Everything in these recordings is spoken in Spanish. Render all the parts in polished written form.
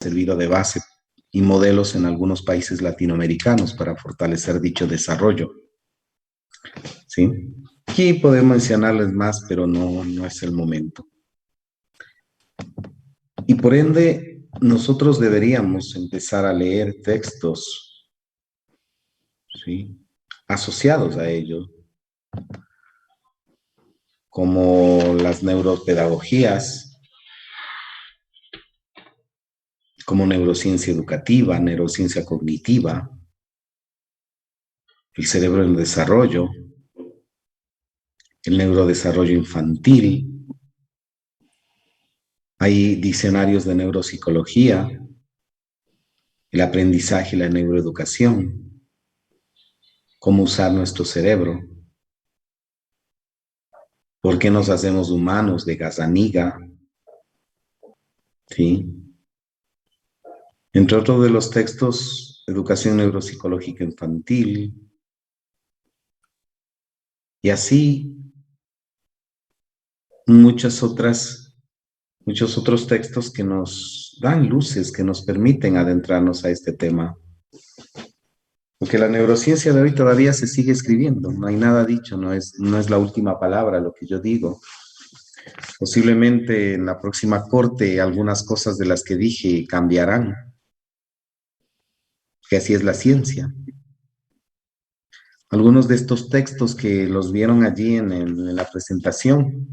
servido de base y modelos en algunos países latinoamericanos para fortalecer dicho desarrollo. ¿Sí? Aquí podemos mencionarles más, pero no es el momento. Y por ende, nosotros deberíamos empezar a leer textos, ¿sí?, asociados a ello, como las neuropedagogías, como neurociencia educativa, neurociencia cognitiva, el cerebro en desarrollo, el neurodesarrollo infantil. Hay diccionarios de neuropsicología, el aprendizaje y la neuroeducación, cómo usar nuestro cerebro, por qué nos hacemos humanos de Gazzaniga, ¿sí? Entre otros de los textos, educación neuropsicológica infantil, y así muchos otros textos que nos dan luces, que nos permiten adentrarnos a este tema. Porque la neurociencia de hoy todavía se sigue escribiendo, no hay nada dicho, no es la última palabra lo que yo digo. Posiblemente en la próxima corte algunas cosas de las que dije cambiarán, que así es la ciencia. Algunos de estos textos que los vieron allí en la presentación,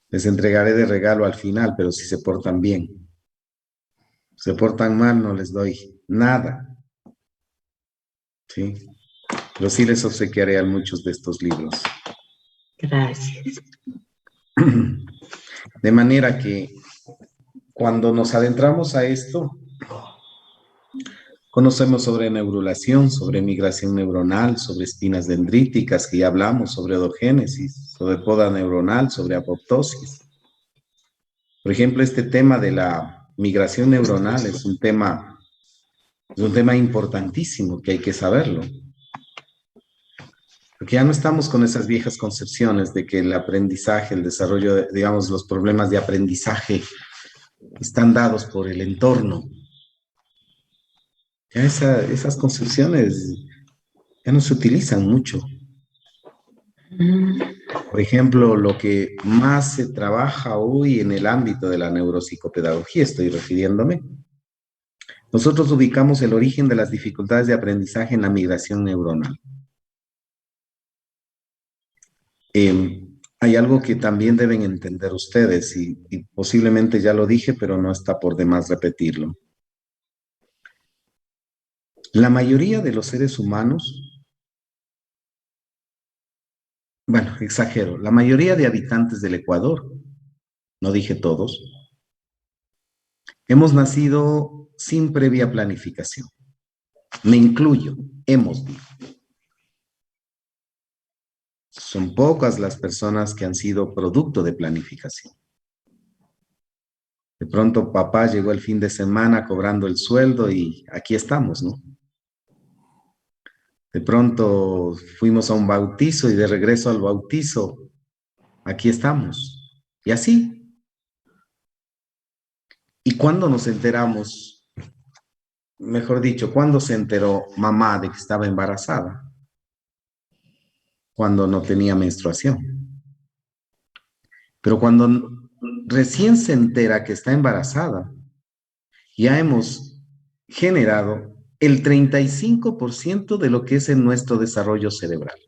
les entregaré de regalo al final, pero si se portan bien. Se portan mal, no les doy nada. ¿Sí? Pero sí les obsequiaré a muchos de estos libros. Gracias. De manera que cuando nos adentramos a esto, conocemos sobre neurulación, sobre migración neuronal, sobre espinas dendríticas, que ya hablamos, sobre odogénesis, sobre poda neuronal, sobre apoptosis. Por ejemplo, este tema de la migración neuronal es un tema importantísimo que hay que saberlo. Porque ya no estamos con esas viejas concepciones de que el aprendizaje, el desarrollo, digamos, los problemas de aprendizaje están dados por el entorno. Ya esas concepciones ya no se utilizan mucho. Por ejemplo, lo que más se trabaja hoy en el ámbito de la neuropsicopedagogía, estoy refiriéndome, nosotros ubicamos el origen de las dificultades de aprendizaje en la migración neuronal. Hay algo que también deben entender ustedes, y posiblemente ya lo dije, pero no está por demás repetirlo. La mayoría de los seres humanos, bueno, exagero, la mayoría de habitantes del Ecuador, no dije todos, hemos nacido sin previa planificación. Me incluyo, hemos dicho. Son pocas las personas que han sido producto de planificación. De pronto papá llegó el fin de semana cobrando el sueldo y aquí estamos, ¿no? De pronto fuimos a un bautizo y de regreso al bautizo, aquí estamos. Y así. ¿Y cuándo nos enteramos? Mejor dicho, ¿cuándo se enteró mamá de que estaba embarazada? Cuando no tenía menstruación. Pero cuando recién se entera que está embarazada, ya hemos generado el 35% de lo que es en nuestro desarrollo cerebral.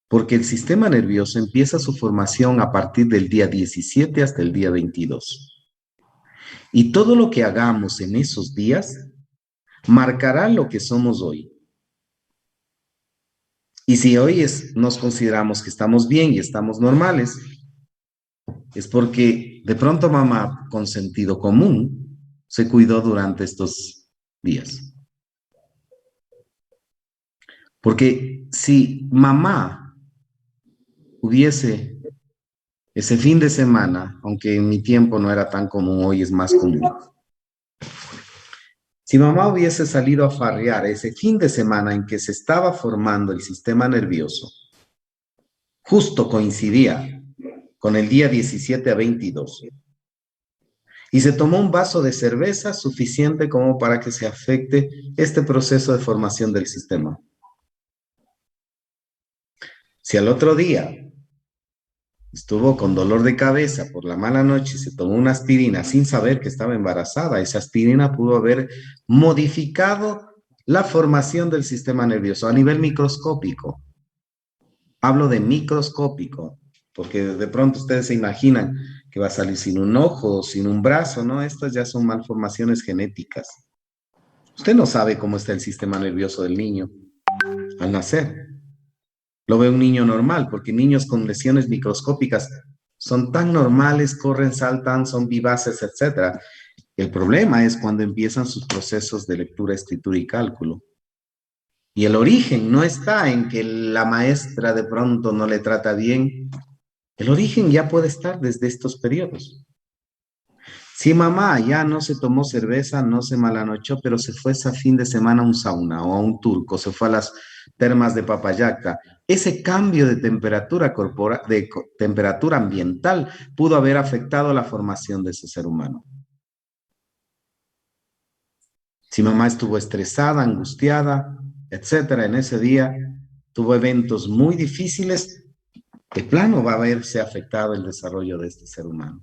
Porque el sistema nervioso empieza su formación a partir del día 17 hasta el día 22. Y todo lo que hagamos en esos días marcará lo que somos hoy. Y si hoy nos consideramos que estamos bien y estamos normales, es porque de pronto mamá, con sentido común, se cuidó durante estos días. Porque si mamá hubiese ese fin de semana, aunque en mi tiempo no era tan común, hoy es más común. Si mamá hubiese salido a farrear ese fin de semana en que se estaba formando el sistema nervioso, justo coincidía con el día 17 a 22. Y se tomó un vaso de cerveza suficiente como para que se afecte este proceso de formación del sistema. Si al otro día estuvo con dolor de cabeza por la mala noche y se tomó una aspirina sin saber que estaba embarazada, esa aspirina pudo haber modificado la formación del sistema nervioso a nivel microscópico. Hablo de microscópico, porque de pronto ustedes se imaginan que va a salir sin un ojo, sin un brazo, ¿no? Estas ya son malformaciones genéticas. Usted no sabe cómo está el sistema nervioso del niño al nacer. Lo ve un niño normal, porque niños con lesiones microscópicas son tan normales, corren, saltan, son vivaces, etc. El problema es cuando empiezan sus procesos de lectura, escritura y cálculo. Y el origen no está en que la maestra de pronto no le trata bien. El origen ya puede estar desde estos periodos. Si mamá ya no se tomó cerveza, no se malanochó, pero se fue ese fin de semana a un sauna o a un turco, se fue a las termas de Papayacta, ese cambio de temperatura corporal, de temperatura ambiental, pudo haber afectado la formación de ese ser humano. Si mamá estuvo estresada, angustiada, etcétera, en ese día, tuvo eventos muy difíciles, de plano va a verse afectado el desarrollo de este ser humano.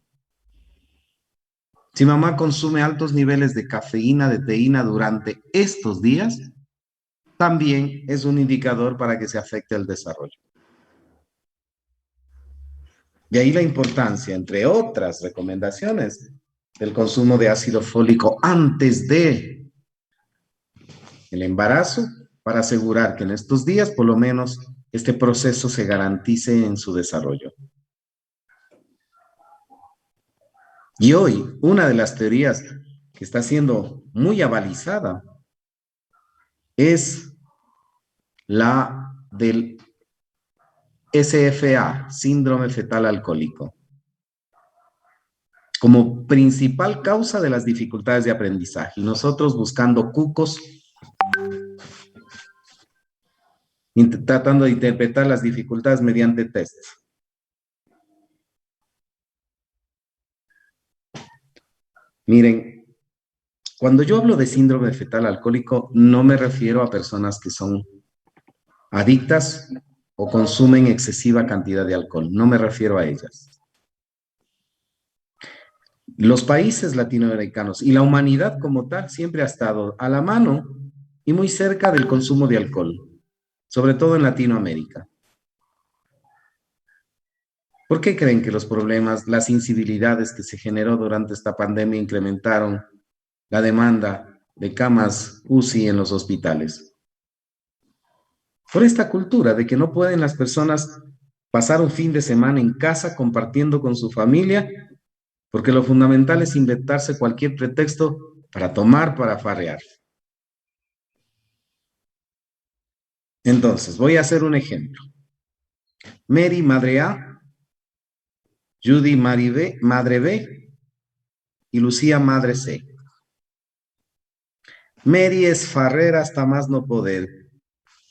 Si mamá consume altos niveles de cafeína, de teína durante estos días, también es un indicador para que se afecte el desarrollo. De ahí la importancia, entre otras recomendaciones, del consumo de ácido fólico antes de el embarazo, para asegurar que en estos días, por lo menos, este proceso se garantice en su desarrollo. Y hoy, una de las teorías que está siendo muy avalizada es la del SFA, síndrome fetal alcohólico, como principal causa de las dificultades de aprendizaje. Y nosotros buscando cucos, tratando de interpretar las dificultades mediante tests. Miren, cuando yo hablo de síndrome fetal alcohólico, no me refiero a personas que son adictas o consumen excesiva cantidad de alcohol. No me refiero a ellas. Los países latinoamericanos y la humanidad como tal siempre ha estado a la mano y muy cerca del consumo de alcohol, sobre todo en Latinoamérica. ¿Por qué creen que los problemas, las incivilidades que se generó durante esta pandemia incrementaron la demanda de camas UCI en los hospitales? Por esta cultura de que no pueden las personas pasar un fin de semana en casa compartiendo con su familia, porque lo fundamental es inventarse cualquier pretexto para tomar, para farrear. Entonces, voy a hacer un ejemplo. Mary, madre A, Judy, madre B, y Lucía, madre C. Mary es farrera hasta más no poder.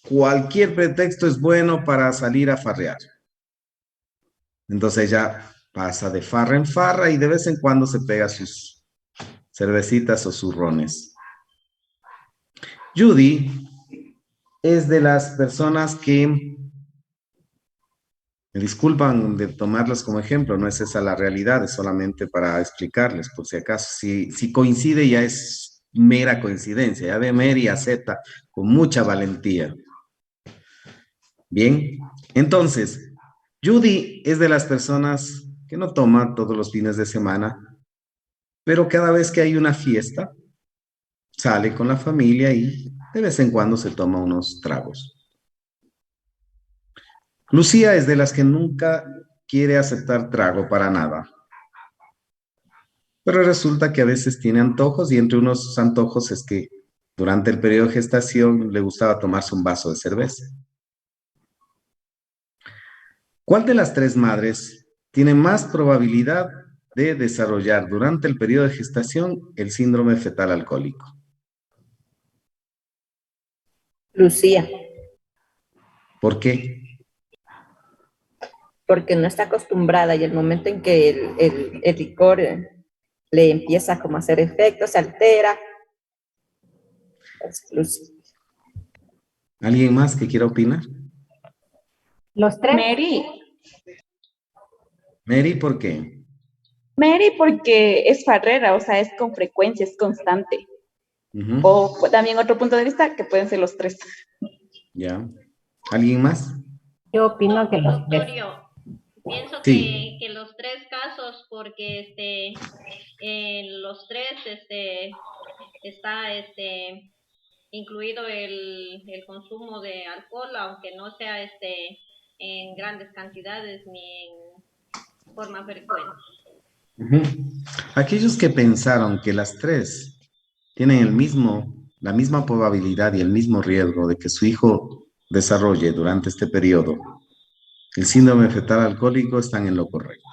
Cualquier pretexto es bueno para salir a farrear. Entonces ella pasa de farra en farra y de vez en cuando se pega sus cervecitas o sus rones. Judy es de las personas que, me disculpan de tomarlas como ejemplo, no es esa la realidad, es solamente para explicarles, por si acaso, si coincide ya es mera coincidencia, ya ve Mary acepta con mucha valentía. Bien, entonces, Judy es de las personas que no toma todos los fines de semana, pero cada vez que hay una fiesta, sale con la familia y de vez en cuando se toma unos tragos. Lucía es de las que nunca quiere aceptar trago para nada. Pero resulta que a veces tiene antojos y entre unos antojos es que durante el periodo de gestación le gustaba tomarse un vaso de cerveza. ¿Cuál de las tres madres tiene más probabilidad de desarrollar durante el periodo de gestación el síndrome fetal alcohólico? Lucía, ¿Por qué? porque no está acostumbrada y el momento en que el licor le empieza como a hacer efecto, se altera. ¿Alguien más que quiera opinar? Los tres. Mary, ¿por qué? Mary porque es farrera, o sea, es con frecuencia, es constante. O también otro punto de vista que pueden ser los tres. Ya. ¿Alguien más? Yo opino que los tres. Pienso Sí. que los tres casos, porque en los tres está incluido el consumo de alcohol, aunque no sea en grandes cantidades ni en forma frecuente. Aquellos que pensaron que las tres tienen la misma probabilidad y el mismo riesgo de que su hijo desarrolle durante este periodo el síndrome fetal alcohólico están en lo correcto.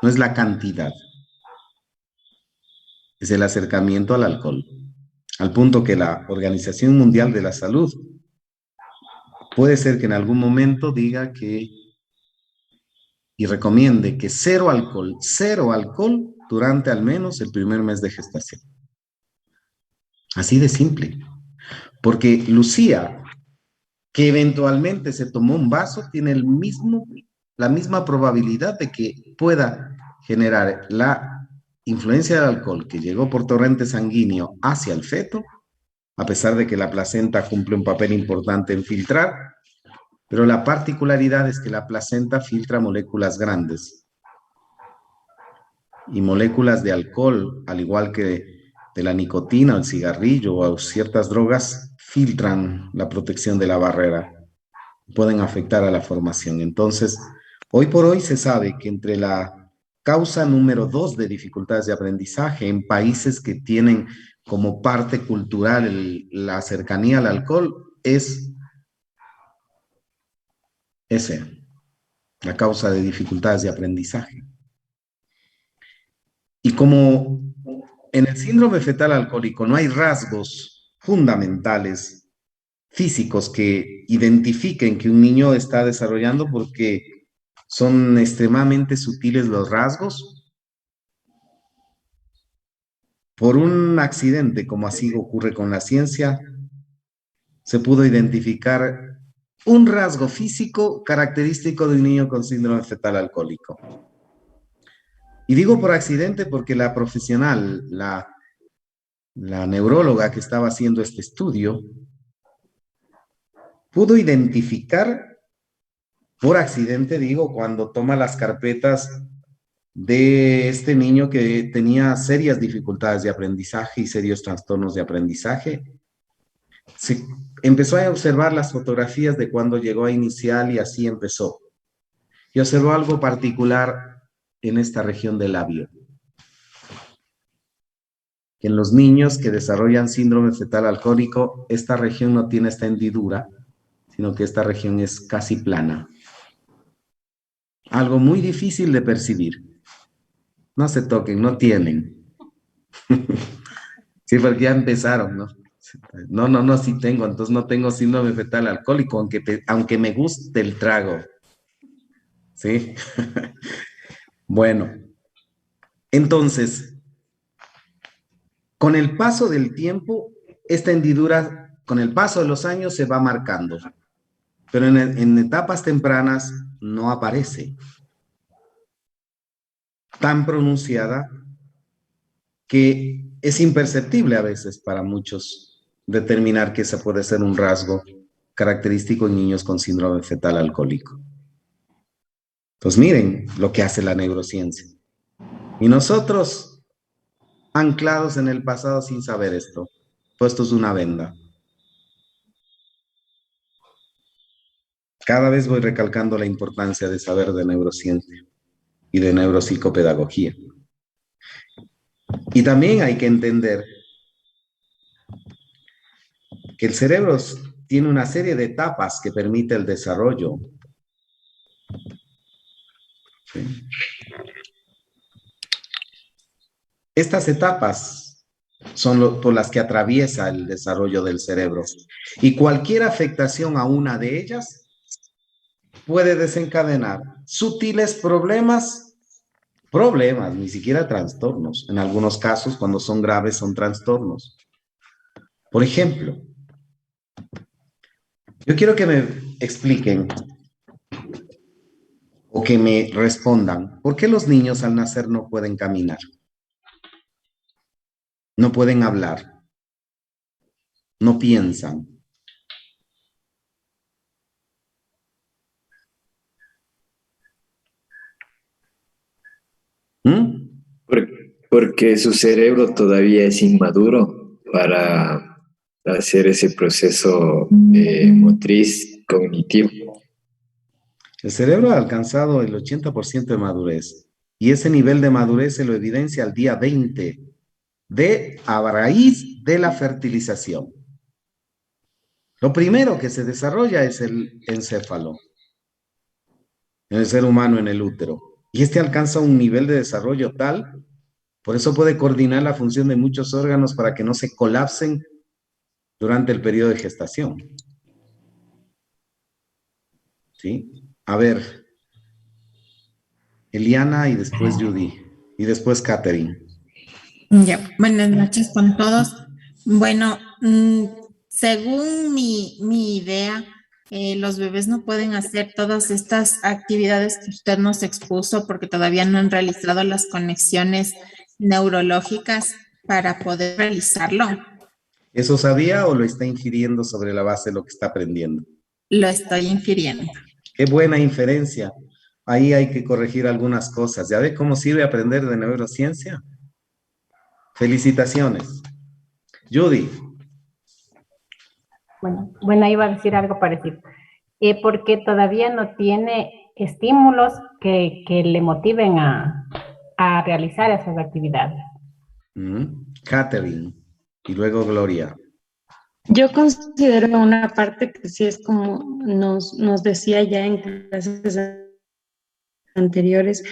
No es la cantidad, es el acercamiento al alcohol, al punto que la Organización Mundial de la Salud puede ser que en algún momento diga que y recomiende que cero alcohol durante al menos el primer mes de gestación. Así de simple. Porque Lucía, que eventualmente se tomó un vaso, tiene la misma probabilidad de que pueda generar la influencia del alcohol que llegó por torrente sanguíneo hacia el feto, a pesar de que la placenta cumple un papel importante en filtrar, pero la particularidad es que la placenta filtra moléculas grandes y moléculas de alcohol, al igual que de la nicotina, el cigarrillo o ciertas drogas, filtran la protección de la barrera, pueden afectar a la formación. Entonces, hoy por hoy se sabe que entre la causa número 2 de dificultades de aprendizaje en países que tienen como parte cultural la cercanía al alcohol es la causa de dificultades de aprendizaje. Y como en el síndrome fetal alcohólico no hay rasgos fundamentales físicos que identifiquen que un niño está desarrollando porque son extremadamente sutiles los rasgos, por un accidente, como así ocurre con la ciencia, se pudo identificar un rasgo físico característico de un niño con síndrome fetal alcohólico. Y digo por accidente porque la profesional, la neuróloga que estaba haciendo este estudio, pudo identificar, por accidente digo, cuando toma las carpetas de este niño que tenía serias dificultades de aprendizaje y serios trastornos de aprendizaje, se empezó a observar las fotografías de cuando llegó a inicial y así empezó. Y observó algo particular en esta región del labio. Que en los niños que desarrollan síndrome fetal alcohólico, esta región no tiene esta hendidura, sino que esta región es casi plana. Algo muy difícil de percibir. No se toquen, no tienen. Sí, porque ya empezaron, ¿no? No, sí tengo, entonces no tengo síndrome fetal alcohólico, aunque me guste el trago. ¿Sí? Bueno, entonces, con el paso del tiempo, esta hendidura, con el paso de los años, se va marcando. Pero en etapas tempranas no aparece tan pronunciada que es imperceptible a veces para muchos determinar que ese puede ser un rasgo característico en niños con síndrome fetal alcohólico. Entonces miren lo que hace la neurociencia. Y nosotros, anclados en el pasado sin saber esto, puestos una venda. Cada vez voy recalcando la importancia de saber de neurociencia y de neuropsicopedagogía. Y también hay que entender que el cerebro tiene una serie de etapas que permite el desarrollo. ¿Sí? Estas etapas son por las que atraviesa el desarrollo del cerebro. Y cualquier afectación a una de ellas puede desencadenar sutiles problemas problemas, ni siquiera trastornos. En algunos casos, cuando son graves, son trastornos. Por ejemplo, yo quiero que me expliquen o que me respondan, ¿por qué los niños al nacer no pueden caminar? No pueden hablar, no piensan. ¿Mm? Porque su cerebro todavía es inmaduro para hacer ese proceso motriz cognitivo. El cerebro ha alcanzado el 80% de madurez y ese nivel de madurez se lo evidencia al día 20 a raíz de la fertilización. Lo primero que se desarrolla es el encéfalo en el ser humano, en el útero. Y este alcanza un nivel de desarrollo tal, por eso puede coordinar la función de muchos órganos para que no se colapsen durante el periodo de gestación. ¿Sí? A ver, Eliana y después Judy y después Catherine. Ya, buenas noches con todos. Bueno, según mi idea, los bebés no pueden hacer todas estas actividades que usted nos expuso porque todavía no han realizado las conexiones neurológicas para poder realizarlo. ¿Eso sabía o lo está infiriendo sobre la base de lo que está aprendiendo? Lo estoy infiriendo. Qué buena inferencia. Ahí hay que corregir algunas cosas. ¿Ya ve cómo sirve aprender de neurociencia? Felicitaciones. Judy. Bueno, iba a decir algo parecido. Porque todavía no tiene estímulos que le motiven a realizar esas actividades. Catherine. Y luego Gloria. Yo considero una parte que sí es como nos decía ya en clases anteriores,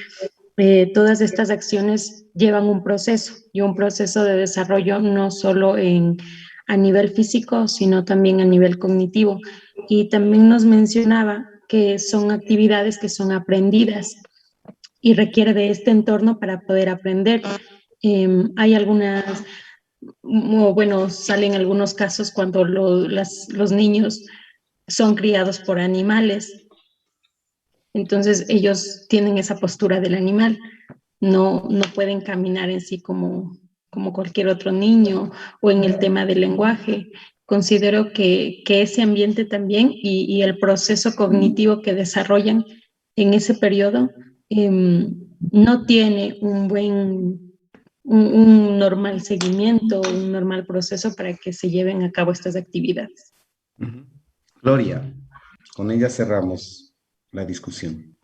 todas estas acciones llevan un proceso y un proceso de desarrollo no solo a nivel físico, sino también a nivel cognitivo. Y también nos mencionaba que son actividades que son aprendidas y requiere de este entorno para poder aprender. Hay algunas, bueno, salen algunos casos cuando los niños son criados por animales. Entonces ellos tienen esa postura del animal, no pueden caminar en sí como cualquier otro niño o en el tema del lenguaje. Considero que ese ambiente también y el proceso cognitivo que desarrollan en ese periodo no tiene un normal seguimiento, un normal proceso para que se lleven a cabo estas actividades. Gloria, con ella cerramos la discusión.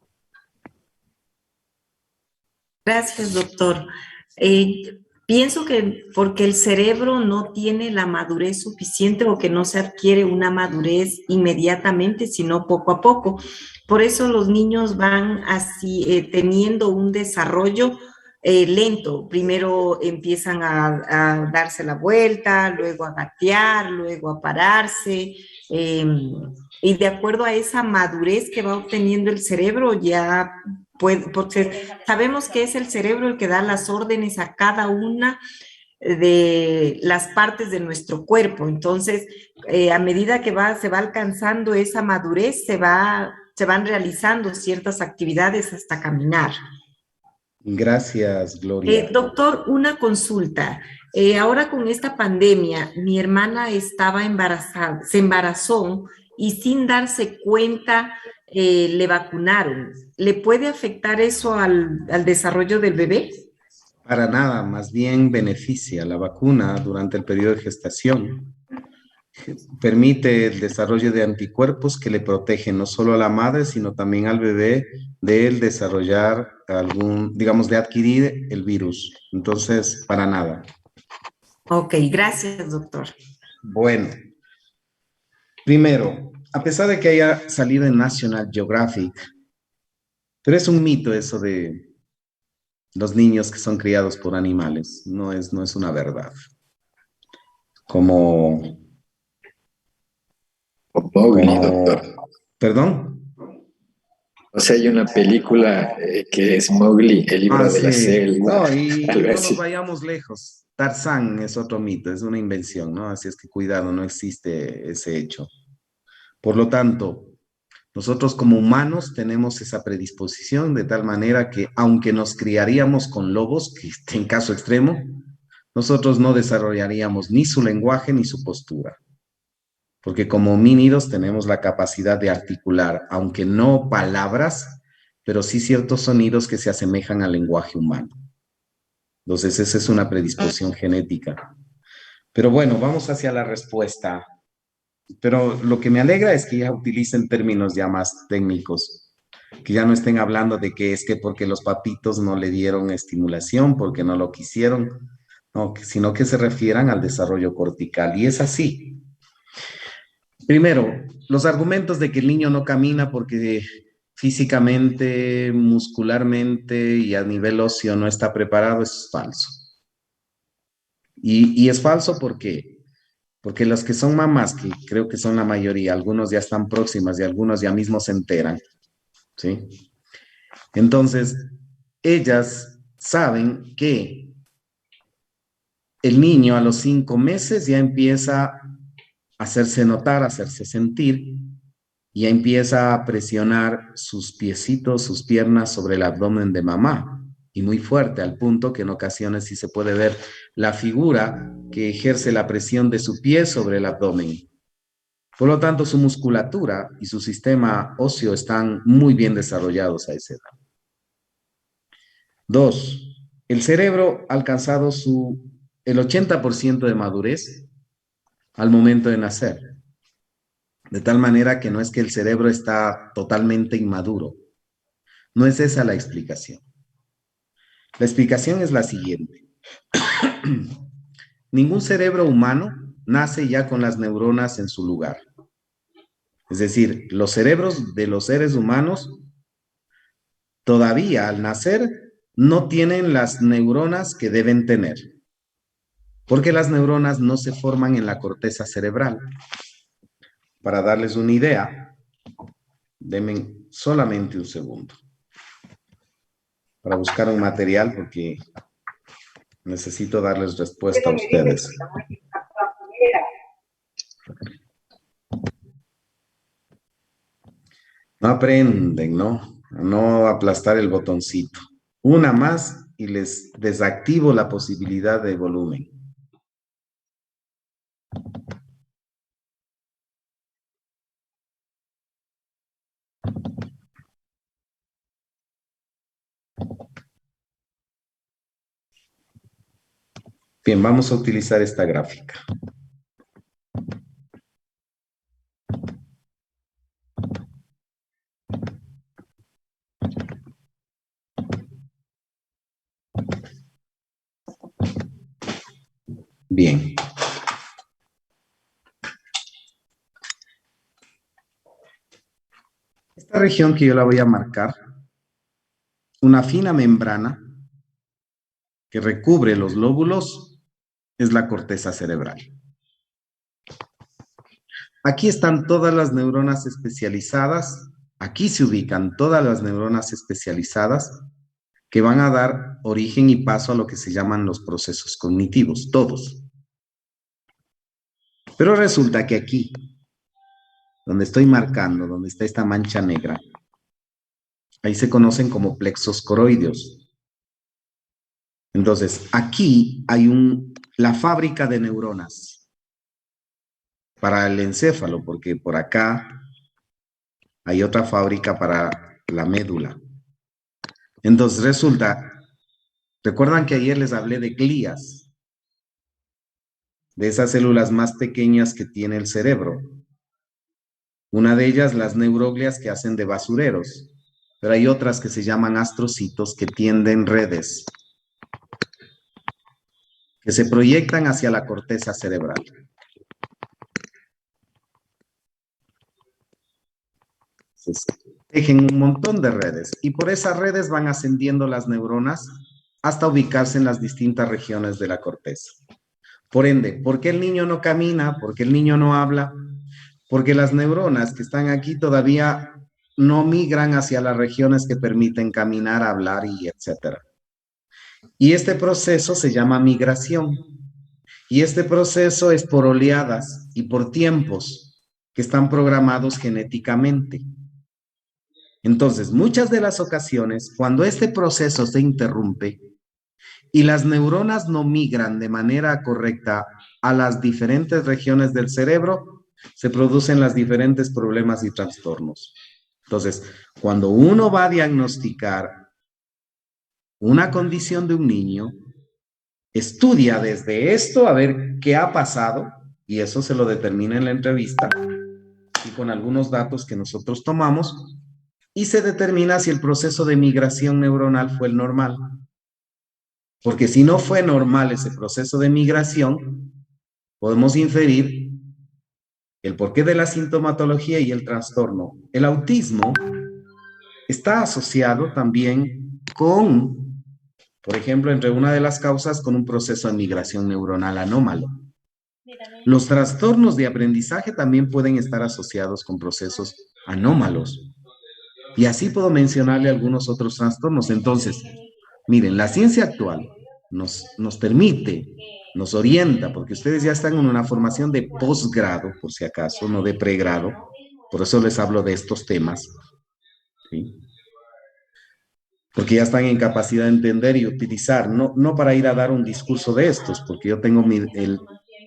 Gracias, doctor. Pienso que porque el cerebro no tiene la madurez suficiente o que no se adquiere una madurez inmediatamente, sino poco a poco. Por eso los niños van así teniendo un desarrollo lento. Primero empiezan a darse la vuelta, luego a gatear, luego a pararse. Y de acuerdo a esa madurez que va obteniendo el cerebro, ya porque sabemos que es el cerebro el que da las órdenes a cada una de las partes de nuestro cuerpo. Entonces, a medida que se va alcanzando esa madurez, se van realizando ciertas actividades hasta caminar. Gracias, Gloria. Doctor, una consulta. Ahora con esta pandemia, mi hermana estaba embarazada, se embarazó y sin darse cuenta le vacunaron. ¿Le puede afectar eso al desarrollo del bebé? Para nada, más bien beneficia. La vacuna durante el periodo de gestación permite el desarrollo de anticuerpos que le protegen no solo a la madre, sino también al bebé del desarrollar de adquirir el virus. Entonces, para nada. Ok, gracias, doctor. Bueno, primero, a pesar de que haya salido en National Geographic, pero es un mito eso de los niños que son criados por animales. No es una verdad. Mowgli, doctor. ¿Perdón? O sea, hay una película que es Mowgli, el libro de la Sí. selva, No, y algo no así. nos vayamos lejos. Tarzán es otro mito, es una invención, ¿no? Así es que cuidado, no existe ese hecho. Por lo tanto, nosotros como humanos tenemos esa predisposición de tal manera que aunque nos criaríamos con lobos, que en caso extremo, nosotros no desarrollaríamos ni su lenguaje ni su postura. Porque como homínidos tenemos la capacidad de articular, aunque no palabras, pero sí ciertos sonidos que se asemejan al lenguaje humano. Entonces, esa es una predisposición genética. Pero bueno, vamos hacia la respuesta. Pero lo que me alegra es que ya utilicen términos ya más técnicos, que ya no estén hablando de que es que porque los papitos no le dieron estimulación, porque no lo quisieron, no, sino que se refieran al desarrollo cortical. Y es así. Primero, los argumentos de que el niño no camina porque físicamente, muscularmente y a nivel óseo no está preparado es falso. Y es falso porque las que son mamás, que creo que son la mayoría, algunos ya están próximas y algunos ya mismo se enteran, ¿sí? Entonces, ellas saben que el niño a los 5 meses ya empieza a hacerse notar, a hacerse sentir, y ya empieza a presionar sus piecitos, sus piernas sobre el abdomen de mamá, y muy fuerte, al punto que en ocasiones sí se puede ver la figura que ejerce la presión de su pie sobre el abdomen. Por lo tanto, su musculatura y su sistema óseo están muy bien desarrollados a esa edad. 2. El cerebro ha alcanzado el 80% de madurez al momento de nacer. De tal manera que no es que el cerebro está totalmente inmaduro. No es esa la explicación. La explicación es la siguiente. Ningún cerebro humano nace ya con las neuronas en su lugar. Es decir, los cerebros de los seres humanos todavía al nacer no tienen las neuronas que deben tener, porque las neuronas no se forman en la corteza cerebral. Para darles una idea, denme solamente un segundo para buscar un material porque necesito darles respuesta a ustedes. No aprenden, ¿no? No aplastar el botoncito. Una más y les desactivo la posibilidad de volumen. Bien, vamos a utilizar esta gráfica. Bien. Esta región que yo la voy a marcar, una fina membrana que recubre los lóbulos, es la corteza cerebral. Aquí están todas las neuronas especializadas, aquí se ubican todas las neuronas especializadas que van a dar origen y paso a lo que se llaman los procesos cognitivos, todos. Pero resulta que aquí, donde estoy marcando, donde está esta mancha negra, ahí se conocen como plexos coroideos. Entonces, aquí hay la fábrica de neuronas para el encéfalo, porque por acá hay otra fábrica para la médula. Entonces, recuerdan que ayer les hablé de glías, de esas células más pequeñas que tiene el cerebro. Una de ellas, las neuroglias, que hacen de basureros, pero hay otras que se llaman astrocitos que tienden redes, que se proyectan hacia la corteza cerebral. Entonces, tejen un montón de redes y por esas redes van ascendiendo las neuronas hasta ubicarse en las distintas regiones de la corteza. Por ende, ¿por qué el niño no camina? ¿Por qué el niño no habla? Porque las neuronas que están aquí todavía no migran hacia las regiones que permiten caminar, hablar y etcétera. Y este proceso se llama migración. Y este proceso es por oleadas y por tiempos que están programados genéticamente. Entonces, muchas de las ocasiones, cuando este proceso se interrumpe y las neuronas no migran de manera correcta a las diferentes regiones del cerebro, se producen los diferentes problemas y trastornos. Entonces, cuando uno va a diagnosticar una condición de un niño, estudia desde esto a ver qué ha pasado, y eso se lo determina en la entrevista y con algunos datos que nosotros tomamos, y se determina si el proceso de migración neuronal fue el normal. Porque si no fue normal ese proceso de migración, podemos inferir el porqué de la sintomatología y el trastorno. El autismo está asociado también con, por ejemplo, entre una de las causas, con un proceso de migración neuronal anómalo. Los trastornos de aprendizaje también pueden estar asociados con procesos anómalos. Y así puedo mencionarle algunos otros trastornos. Entonces, miren, la ciencia actual nos permite, nos orienta, porque ustedes ya están en una formación de posgrado, por si acaso, no de pregrado. Por eso les hablo de estos temas, ¿sí? Porque ya están en capacidad de entender y utilizar, no para ir a dar un discurso de estos, porque yo tengo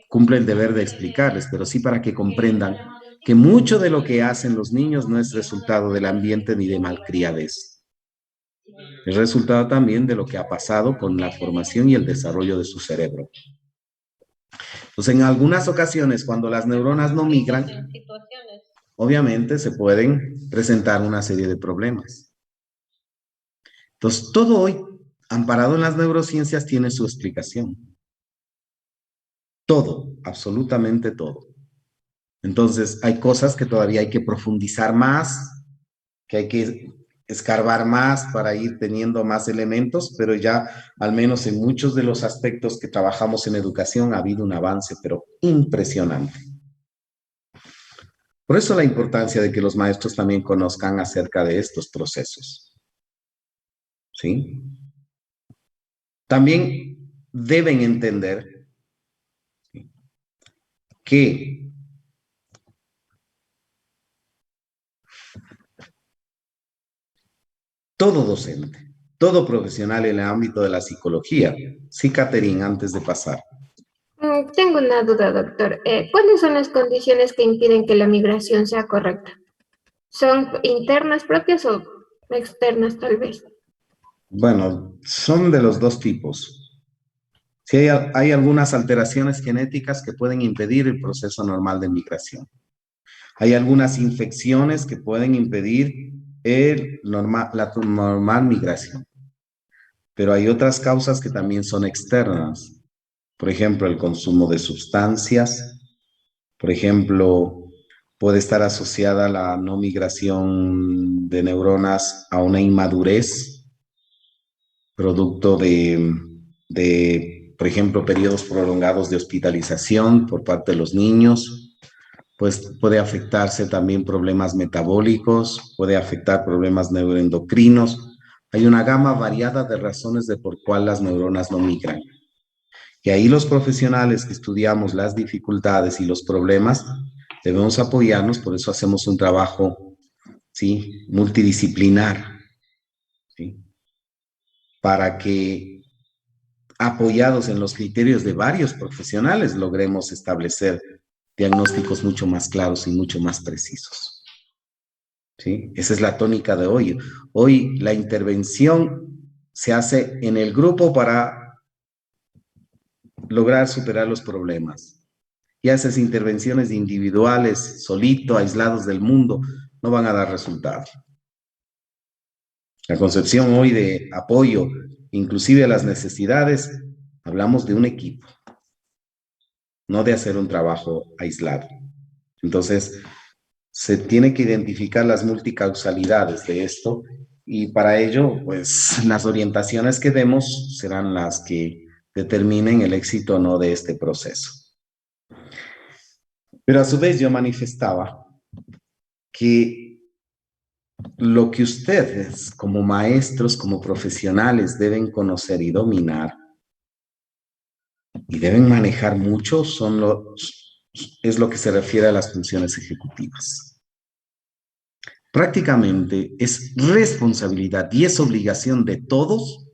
cumple el deber de explicarles, pero sí para que comprendan que mucho de lo que hacen los niños no es resultado del ambiente ni de malcriadez. Es resultado también de lo que ha pasado con la formación y el desarrollo de su cerebro. Entonces, en algunas ocasiones, cuando las neuronas no migran, obviamente se pueden presentar una serie de problemas. Entonces, todo hoy, amparado en las neurociencias, tiene su explicación. Todo, absolutamente todo. Entonces, hay cosas que todavía hay que profundizar más, que hay que escarbar más para ir teniendo más elementos, pero ya al menos en muchos de los aspectos que trabajamos en educación ha habido un avance, pero impresionante. Por eso la importancia de que los maestros también conozcan acerca de estos procesos. ¿Sí? También deben entender que todo docente, todo profesional en el ámbito de la psicología. Sí, Catherine, antes de pasar. Tengo una duda, doctor. ¿Cuáles son las condiciones que impiden que la migración sea correcta? ¿Son internas propias o externas, tal vez? Bueno, son de los dos tipos. Sí, hay algunas alteraciones genéticas que pueden impedir el proceso normal de migración. Hay algunas infecciones que pueden impedir la normal migración. Pero hay otras causas que también son externas. Por ejemplo, el consumo de sustancias. Por ejemplo, puede estar asociada la no migración de neuronas a una inmadurez, producto de, por ejemplo, periodos prolongados de hospitalización por parte de los niños. Pues puede afectarse también problemas metabólicos, puede afectar problemas neuroendocrinos. Hay una gama variada de razones de por cuál las neuronas no migran. Y ahí los profesionales que estudiamos las dificultades y los problemas debemos apoyarnos, por eso hacemos un trabajo, ¿sí?, multidisciplinar, ¿sí?, para que, apoyados en los criterios de varios profesionales, logremos establecer diagnósticos mucho más claros y mucho más precisos. ¿Sí? Esa es la tónica de hoy. Hoy la intervención se hace en el grupo para lograr superar los problemas. Y esas intervenciones individuales, solito, aislados del mundo, no van a dar resultado. La concepción hoy de apoyo, inclusive a las necesidades, hablamos de un equipo, no de hacer un trabajo aislado. Entonces, se tiene que identificar las multicausalidades de esto y para ello, pues, las orientaciones que demos serán las que determinen el éxito o no de este proceso. Pero a su vez yo manifestaba que lo que ustedes como maestros, como profesionales deben conocer y dominar y deben manejar mucho es lo que se refiere a las funciones ejecutivas. Prácticamente es responsabilidad y es obligación de todos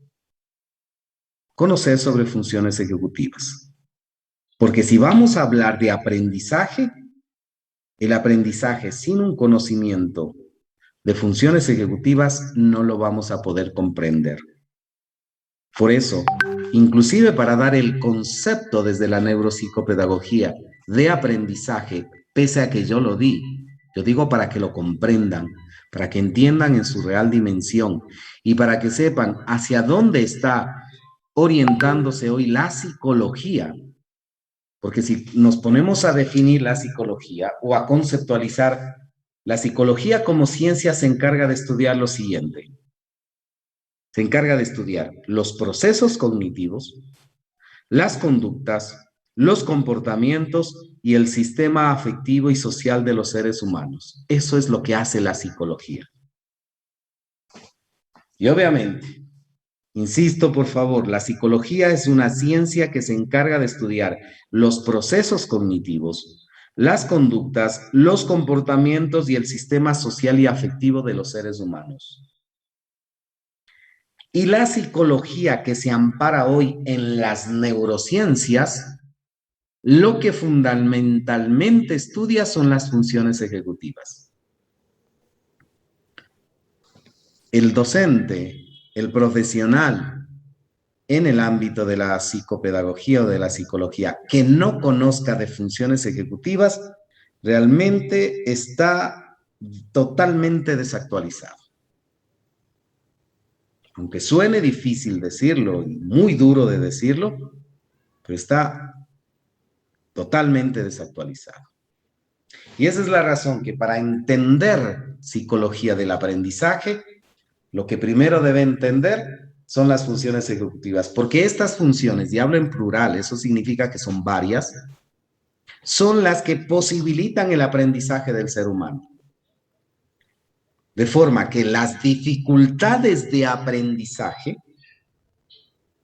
conocer sobre funciones ejecutivas. Porque si vamos a hablar de aprendizaje, el aprendizaje sin un conocimiento de funciones ejecutivas no lo vamos a poder comprender. Por eso, inclusive para dar el concepto desde la neuropsicopedagogía de aprendizaje, pese a que yo lo di, yo digo para que lo comprendan, para que entiendan en su real dimensión y para que sepan hacia dónde está orientándose hoy la psicología. Porque si nos ponemos a definir la psicología o a conceptualizar, la psicología como ciencia se encarga de estudiar lo siguiente. Se encarga de estudiar los procesos cognitivos, las conductas, los comportamientos y el sistema afectivo y social de los seres humanos. Eso es lo que hace la psicología. Y obviamente, insisto, por favor, la psicología es una ciencia que se encarga de estudiar los procesos cognitivos, las conductas, los comportamientos y el sistema social y afectivo de los seres humanos. Y la psicología que se ampara hoy en las neurociencias, lo que fundamentalmente estudia son las funciones ejecutivas. El docente, el profesional en el ámbito de la psicopedagogía o de la psicología que no conozca de funciones ejecutivas, realmente está totalmente desactualizado. Aunque suene difícil decirlo y muy duro de decirlo, pero está totalmente desactualizado. Y esa es la razón que para entender psicología del aprendizaje, lo que primero debe entender son las funciones ejecutivas, porque estas funciones, y hablo en plural, eso significa que son varias, son las que posibilitan el aprendizaje del ser humano. De forma que las dificultades de aprendizaje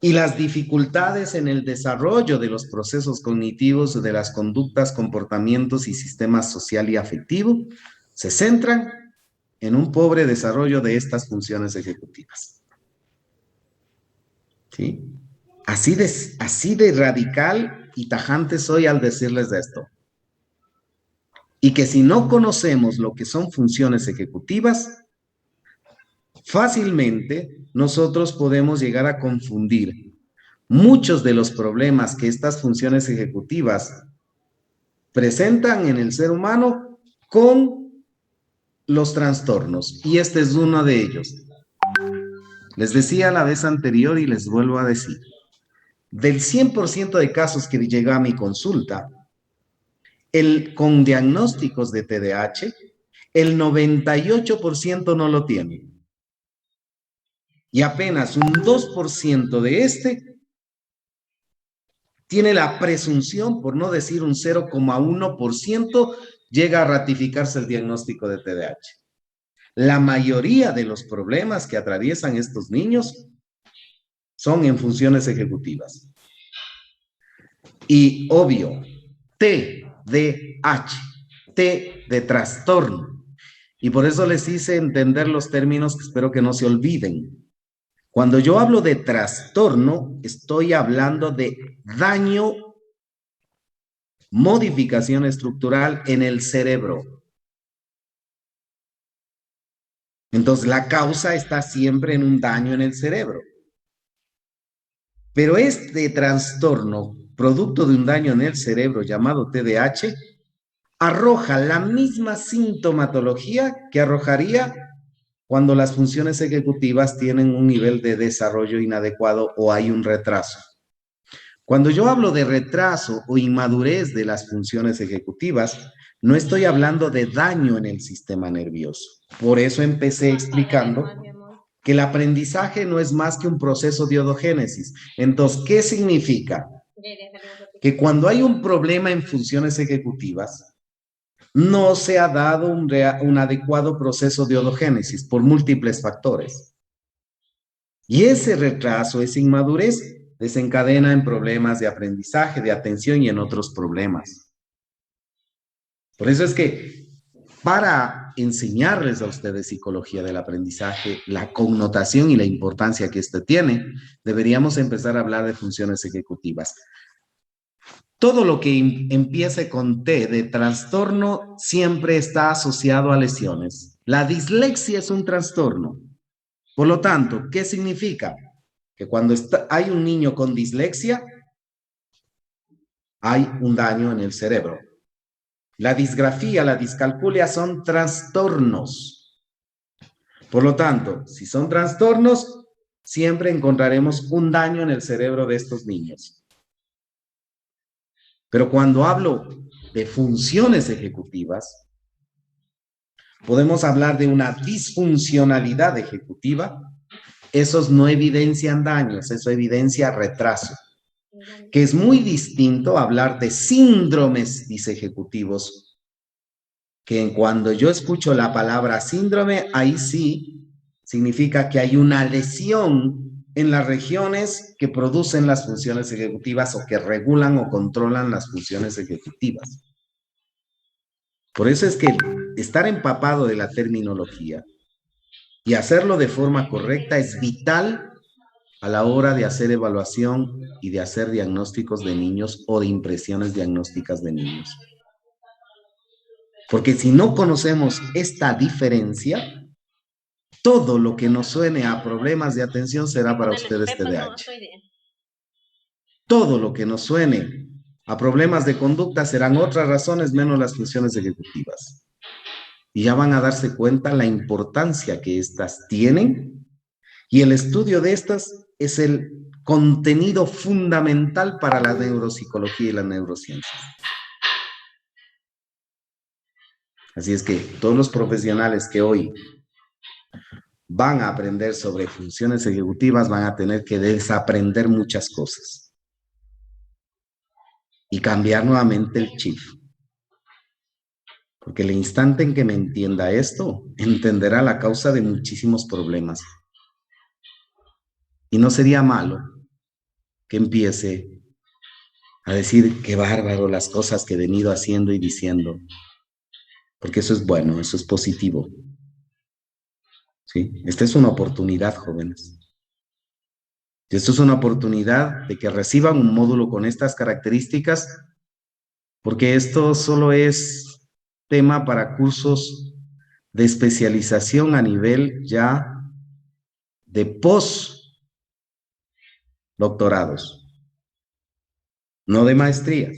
y las dificultades en el desarrollo de los procesos cognitivos, de las conductas, comportamientos y sistemas social y afectivo, se centran en un pobre desarrollo de estas funciones ejecutivas. ¿Sí? Así de radical y tajante soy al decirles esto. Y que si no conocemos lo que son funciones ejecutivas, fácilmente nosotros podemos llegar a confundir muchos de los problemas que estas funciones ejecutivas presentan en el ser humano con los trastornos. Y este es uno de ellos. Les decía la vez anterior y les vuelvo a decir, del 100% de casos que llega a mi consulta, con diagnósticos de TDAH, el 98% no lo tiene. Y apenas un 2% de este tiene la presunción, por no decir un 0,1%, llega a ratificarse el diagnóstico de TDAH. La mayoría de los problemas que atraviesan estos niños son en funciones ejecutivas. Y obvio, TDAH, T de trastorno. Y por eso les hice entender los términos que espero que no se olviden. Cuando yo hablo de trastorno, estoy hablando de daño, modificación estructural en el cerebro. Entonces, la causa está siempre en un daño en el cerebro. Pero este trastorno, producto de un daño en el cerebro llamado TDAH, arroja la misma sintomatología que arrojaría cuando las funciones ejecutivas tienen un nivel de desarrollo inadecuado o hay un retraso. Cuando yo hablo de retraso o inmadurez de las funciones ejecutivas, no estoy hablando de daño en el sistema nervioso. Por eso empecé explicando que el aprendizaje no es más que un proceso de odogénesis. Entonces, ¿qué significa? Que cuando hay un problema en funciones ejecutivas, no se ha dado un adecuado proceso de odogénesis por múltiples factores. Y ese retraso, esa inmadurez, desencadena en problemas de aprendizaje, de atención y en otros problemas. Por eso es que para enseñarles a ustedes psicología del aprendizaje, la connotación y la importancia que esto tiene, deberíamos empezar a hablar de funciones ejecutivas. Todo lo que empiece con T de trastorno siempre está asociado a lesiones. La dislexia es un trastorno. Por lo tanto, ¿qué significa? Que cuando hay un niño con dislexia, hay un daño en el cerebro. La disgrafía, la discalculia son trastornos. Por lo tanto, si son trastornos, siempre encontraremos un daño en el cerebro de estos niños. Pero cuando hablo de funciones ejecutivas, podemos hablar de una disfuncionalidad ejecutiva. Esos no evidencian daños, eso evidencia retraso. Que es muy distinto hablar de síndromes disejecutivos, que cuando yo escucho la palabra síndrome, ahí sí significa que hay una lesión en las regiones que producen las funciones ejecutivas o que regulan o controlan las funciones ejecutivas. Por eso es que estar empapado de la terminología y hacerlo de forma correcta es vital a la hora de hacer evaluación y de hacer diagnósticos de niños o de impresiones diagnósticas de niños. Porque si no conocemos esta diferencia, todo lo que nos suene a problemas de atención será para ustedes TDAH. Todo lo que nos suene a problemas de conducta serán otras razones menos las funciones ejecutivas. Y ya van a darse cuenta la importancia que estas tienen, y el estudio de estas es el contenido fundamental para la neuropsicología y las neurociencias. Así es que todos los profesionales que hoy van a aprender sobre funciones ejecutivas van a tener que desaprender muchas cosas y cambiar nuevamente el chip. Porque el instante en que me entienda esto, entenderá la causa de muchísimos problemas. Y no sería malo que empiece a decir qué bárbaro las cosas que he venido haciendo y diciendo. Porque eso es bueno, eso es positivo. ¿Sí? Esta es una oportunidad, jóvenes. Y esto es una oportunidad de que reciban un módulo con estas características, porque esto solo es tema para cursos de especialización a nivel ya de postdoctorados, no de maestrías.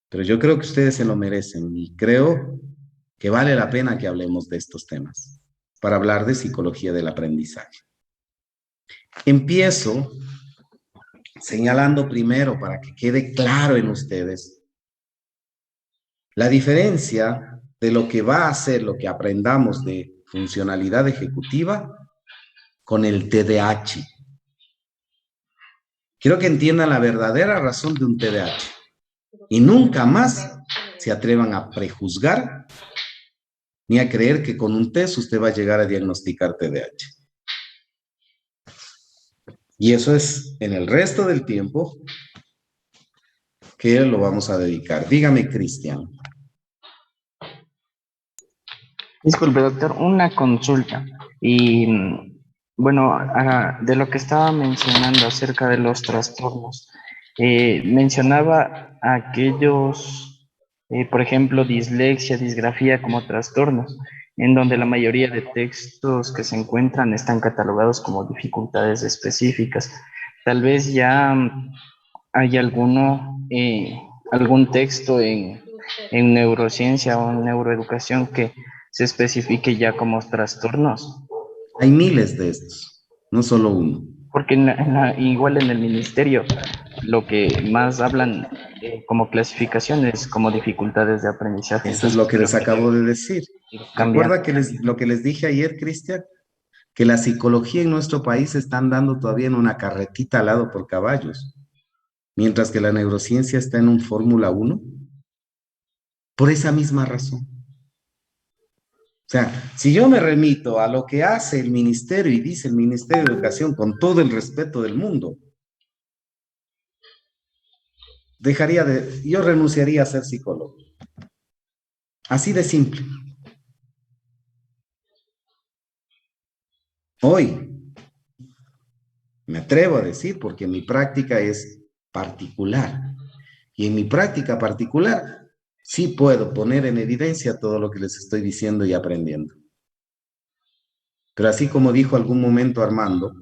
Pero yo creo que ustedes se lo merecen y creo que vale la pena que hablemos de estos temas para hablar de psicología del aprendizaje. Empiezo señalando primero, para que quede claro en ustedes, la diferencia de lo que va a ser lo que aprendamos de funcionalidad ejecutiva con el TDAH. Quiero que entiendan la verdadera razón de un TDAH y nunca más se atrevan a prejuzgar ni a creer que con un test usted va a llegar a diagnosticar TDAH. Y eso es en el resto del tiempo que lo vamos a dedicar. Dígame, Cristian. Disculpe, doctor, una consulta. Y bueno, de lo que estaba mencionando acerca de los trastornos, mencionaba aquellos, por ejemplo, dislexia, disgrafía como trastornos, en donde la mayoría de textos que se encuentran están catalogados como dificultades específicas. Tal vez ya hay algún texto en neurociencia o en neuroeducación que se especifique ya como trastornos. Hay miles de estos, no solo uno. Porque igual en el ministerio lo que más hablan como clasificaciones como dificultades de aprendizaje. Eso es lo que les acabo de decir. ¿Recuerda lo que les dije ayer, Cristian? Que la psicología en nuestro país se está andando todavía en una carretita al lado por caballos, mientras que la neurociencia está en un Fórmula 1. por esa misma razón. O sea, si yo me remito a lo que hace el ministerio y dice el Ministerio de Educación con todo el respeto del mundo, yo renunciaría a ser psicólogo. Así de simple. Hoy, me atrevo a decir, porque mi práctica es particular. Y en mi práctica particular, sí puedo poner en evidencia todo lo que les estoy diciendo y aprendiendo. Pero así como dijo algún momento Armando,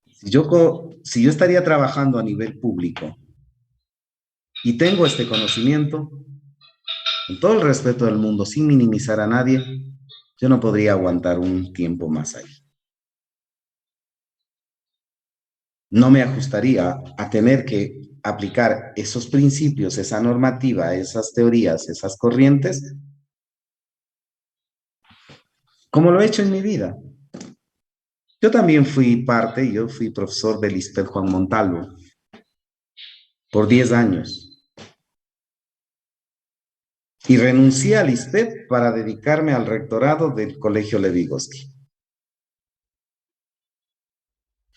si yo estaría trabajando a nivel público y tengo este conocimiento, con todo el respeto del mundo, sin minimizar a nadie, yo no podría aguantar un tiempo más ahí. No me ajustaría a tener que aplicar esos principios, esa normativa, esas teorías, esas corrientes, como lo he hecho en mi vida. Yo también yo fui profesor del ISPED Juan Montalvo por 10 años. Y renuncié al ISPED para dedicarme al rectorado del Colegio Lev Vygotsky.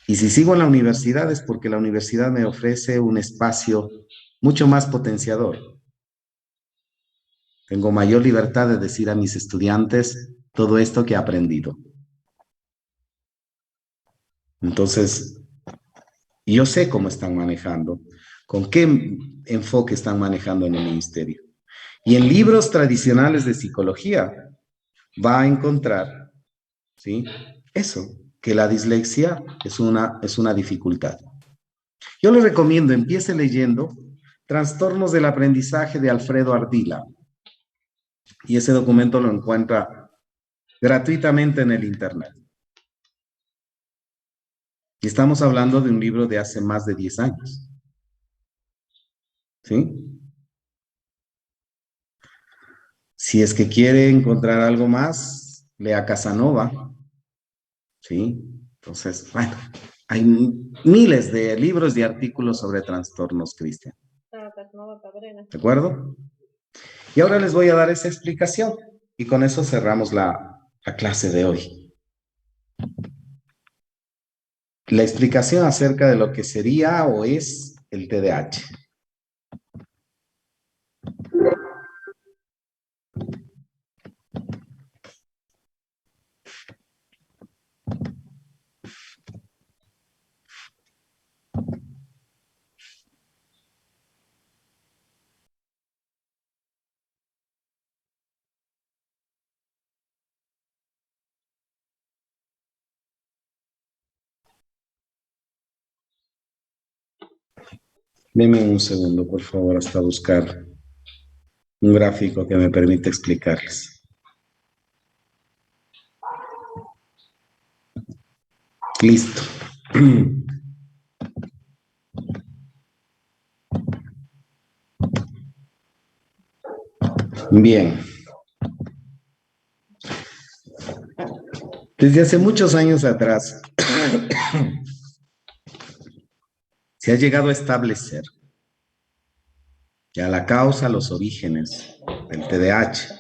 Y si sigo en la universidad es porque la universidad me ofrece un espacio mucho más potenciador. Tengo mayor libertad de decir a mis estudiantes todo esto que he aprendido. Entonces, yo sé cómo están manejando, con qué enfoque están manejando en el ministerio. Y en libros tradicionales de psicología va a encontrar, ¿sí?, eso, que la dislexia es una dificultad. Yo le recomiendo, empiece leyendo Trastornos del Aprendizaje de Alfredo Ardila. Y ese documento lo encuentra gratuitamente en el internet. Y estamos hablando de un libro de hace más de 10 años. ¿Sí? Si es que quiere encontrar algo más, lea Casanova. ¿Sí? Entonces, bueno, hay miles de libros y artículos sobre trastornos, Cristian. ¿De acuerdo? Y ahora les voy a dar esa explicación. Y con eso cerramos la clase de hoy. La explicación acerca de lo que sería o es el TDAH. Deme un segundo, por favor, hasta buscar un gráfico que me permita explicarles. Listo. Bien. Desde hace muchos años atrás, se ha llegado a establecer ya la causa, los orígenes del TDAH.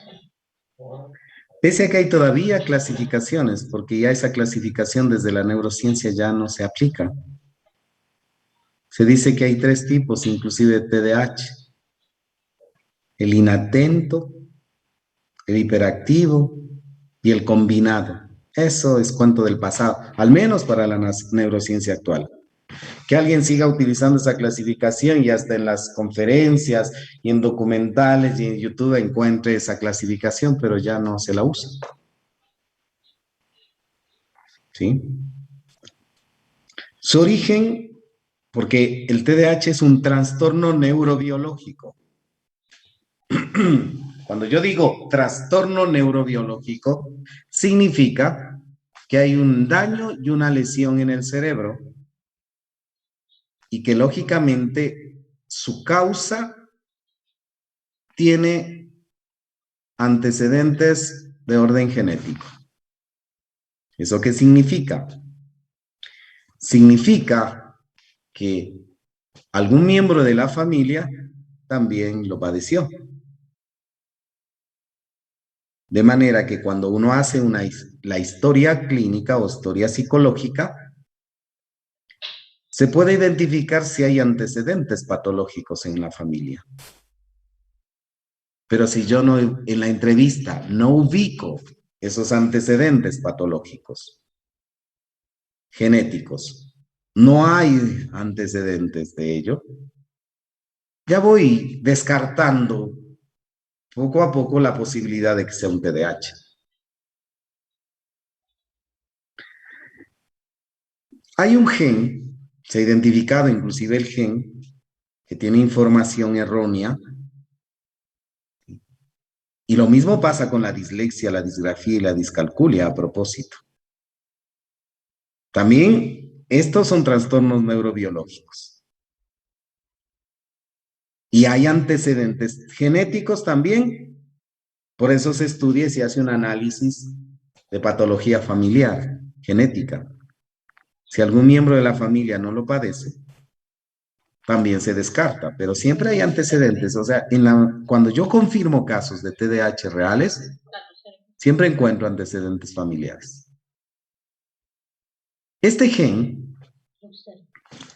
Pese a que hay todavía clasificaciones, porque ya esa clasificación desde la neurociencia ya no se aplica. Se dice que hay 3 tipos, inclusive de TDAH. El inatento, el hiperactivo y el combinado. Eso es cuento del pasado, al menos para la neurociencia actual. Que alguien siga utilizando esa clasificación y hasta en las conferencias y en documentales y en YouTube encuentre esa clasificación, pero ya no se la usa. ¿Sí? Su origen, porque el TDAH es un trastorno neurobiológico. Cuando yo digo trastorno neurobiológico, significa que hay un daño y una lesión en el cerebro y que lógicamente su causa tiene antecedentes de orden genético. ¿Eso qué significa? Significa que algún miembro de la familia también lo padeció. De manera que cuando uno hace la historia clínica o historia psicológica, se puede identificar si hay antecedentes patológicos en la familia. Pero si yo no, en la entrevista no ubico esos antecedentes patológicos, genéticos, no hay antecedentes de ello, ya voy descartando poco a poco la posibilidad de que sea un TDAH. Hay un gen, se ha identificado inclusive el gen, que tiene información errónea. Y lo mismo pasa con la dislexia, la disgrafía y la discalculia a propósito. También estos son trastornos neurobiológicos. Y hay antecedentes genéticos también. Por eso se estudia y se hace un análisis de patología familiar, genética. Si algún miembro de la familia no lo padece, también se descarta, pero siempre hay antecedentes. O sea, cuando yo confirmo casos de TDAH reales, siempre encuentro antecedentes familiares. Este gen,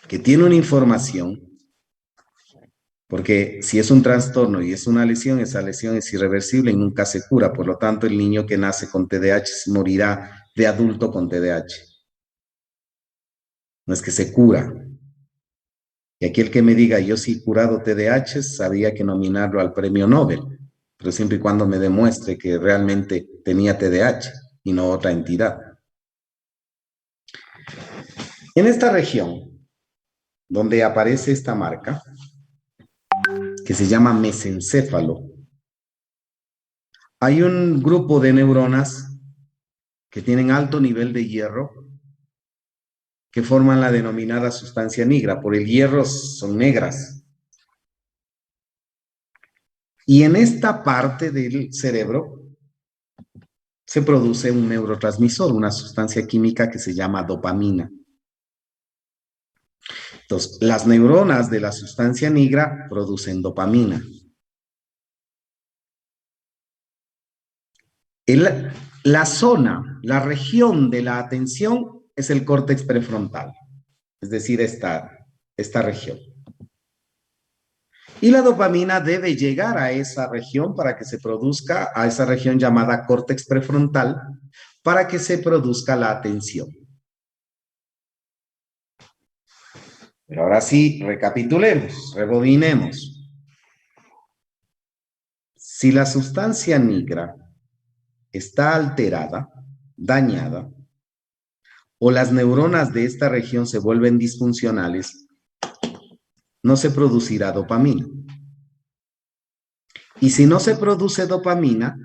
que tiene una información, porque si es un trastorno y es una lesión, esa lesión es irreversible y nunca se cura. Por lo tanto, el niño que nace con TDAH morirá de adulto con TDAH. No es que se cura. Y aquí el que me diga, yo sí he curado TDAH, sabía que nominarlo al premio Nobel, pero siempre y cuando me demuestre que realmente tenía TDAH y no otra entidad. En esta región, donde aparece esta marca, que se llama mesencéfalo, hay un grupo de neuronas que tienen alto nivel de hierro, que forman la denominada sustancia negra. Por el hierro son negras. Y en esta parte del cerebro se produce un neurotransmisor, una sustancia química que se llama dopamina. Entonces, las neuronas de la sustancia negra producen dopamina. La zona, la región de la atención es el córtex prefrontal, es decir, esta región. Y la dopamina debe llegar a esa región para que se produzca, a esa región llamada córtex prefrontal, para que se produzca la atención. Pero ahora sí, recapitulemos, rebobinemos. Si la sustancia negra está alterada, dañada, o las neuronas de esta región se vuelven disfuncionales, no se producirá dopamina. Y si no se produce dopamina,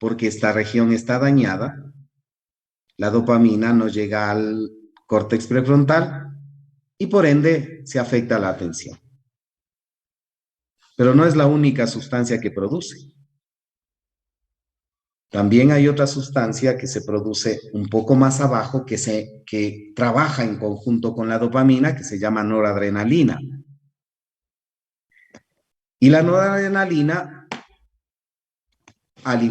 porque esta región está dañada, la dopamina no llega al córtex prefrontal y por ende se afecta la atención. Pero no es la única sustancia que produce. También hay otra sustancia que se produce un poco más abajo que trabaja en conjunto con la dopamina, que se llama noradrenalina. Y la noradrenalina, al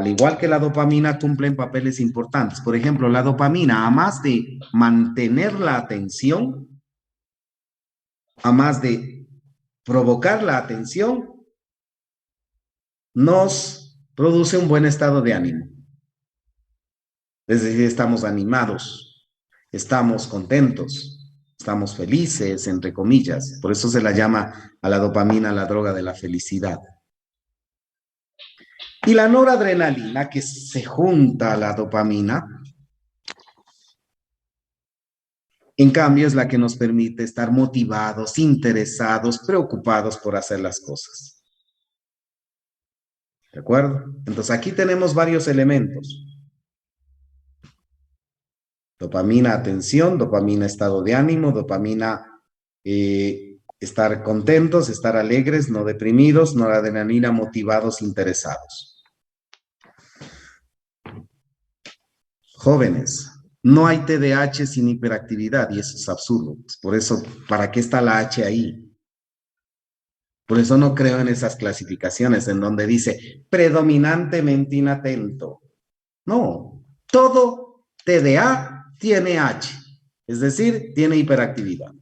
igual que la dopamina, cumplen papeles importantes. Por ejemplo, la dopamina, a más de mantener la atención, a más de provocar la atención, nos produce un buen estado de ánimo. Es decir, estamos animados, estamos contentos, estamos felices, entre comillas. Por eso se la llama a la dopamina la droga de la felicidad. Y la noradrenalina, que se junta a la dopamina, en cambio es la que nos permite estar motivados, interesados, preocupados por hacer las cosas. ¿De acuerdo? Entonces aquí tenemos varios elementos. Dopamina, atención, dopamina, estado de ánimo, dopamina, estar contentos, estar alegres, no deprimidos, noradrenalina, motivados, interesados. Jóvenes, no hay TDAH sin hiperactividad y eso es absurdo. Por eso, ¿para qué está la H ahí? Por eso no creo en esas clasificaciones en donde dice predominantemente inatento. No, todo TDA tiene H, es decir, tiene hiperactividad.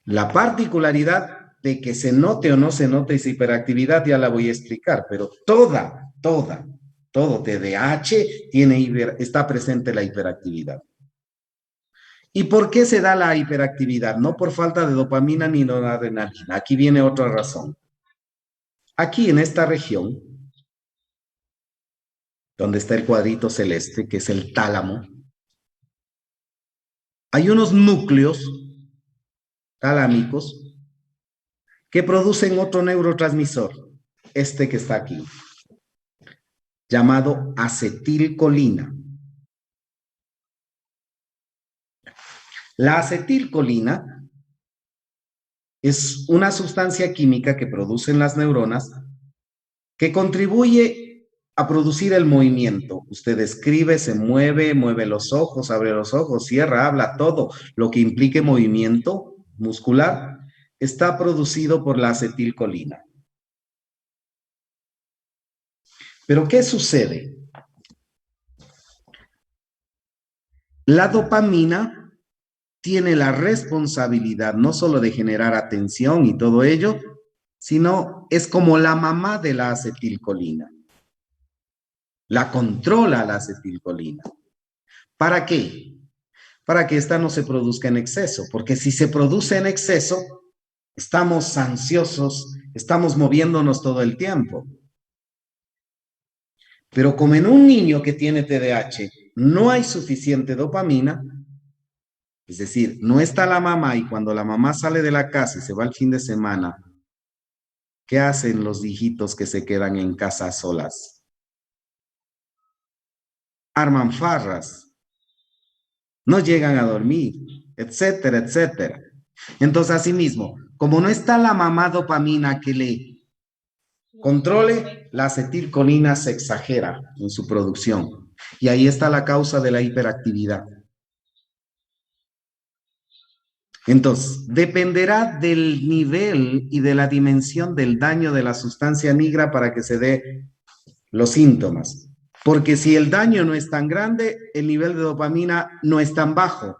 La particularidad de que se note o no se note esa hiperactividad ya la voy a explicar, pero todo TDAH está presente la hiperactividad. ¿Y por qué se da la hiperactividad? No por falta de dopamina ni noradrenalina. Aquí viene otra razón. Aquí en esta región, donde está el cuadrito celeste, que es el tálamo, hay unos núcleos talámicos que producen otro neurotransmisor, este que está aquí, llamado acetilcolina. La acetilcolina es una sustancia química que producen las neuronas que contribuye a producir el movimiento. Usted escribe, se mueve, mueve los ojos, abre los ojos, cierra, habla, todo lo que implique movimiento muscular está producido por la acetilcolina. Pero ¿qué sucede? La dopamina tiene la responsabilidad no solo de generar atención y todo ello, sino es como la mamá de la acetilcolina. La controla la acetilcolina. ¿Para qué? Para que esta no se produzca en exceso, porque si se produce en exceso, estamos ansiosos, estamos moviéndonos todo el tiempo. Pero como en un niño que tiene TDAH no hay suficiente dopamina, es decir, no está la mamá y cuando la mamá sale de la casa y se va el fin de semana, ¿qué hacen los hijitos que se quedan en casa solas? Arman farras, no llegan a dormir, etcétera, etcétera. Entonces, asimismo, como no está la mamá dopamina que le controle, la acetilcolina se exagera en su producción. Y ahí está la causa de la hiperactividad. Entonces, dependerá del nivel y de la dimensión del daño de la sustancia negra para que se dé los síntomas. Porque si el daño no es tan grande, el nivel de dopamina no es tan bajo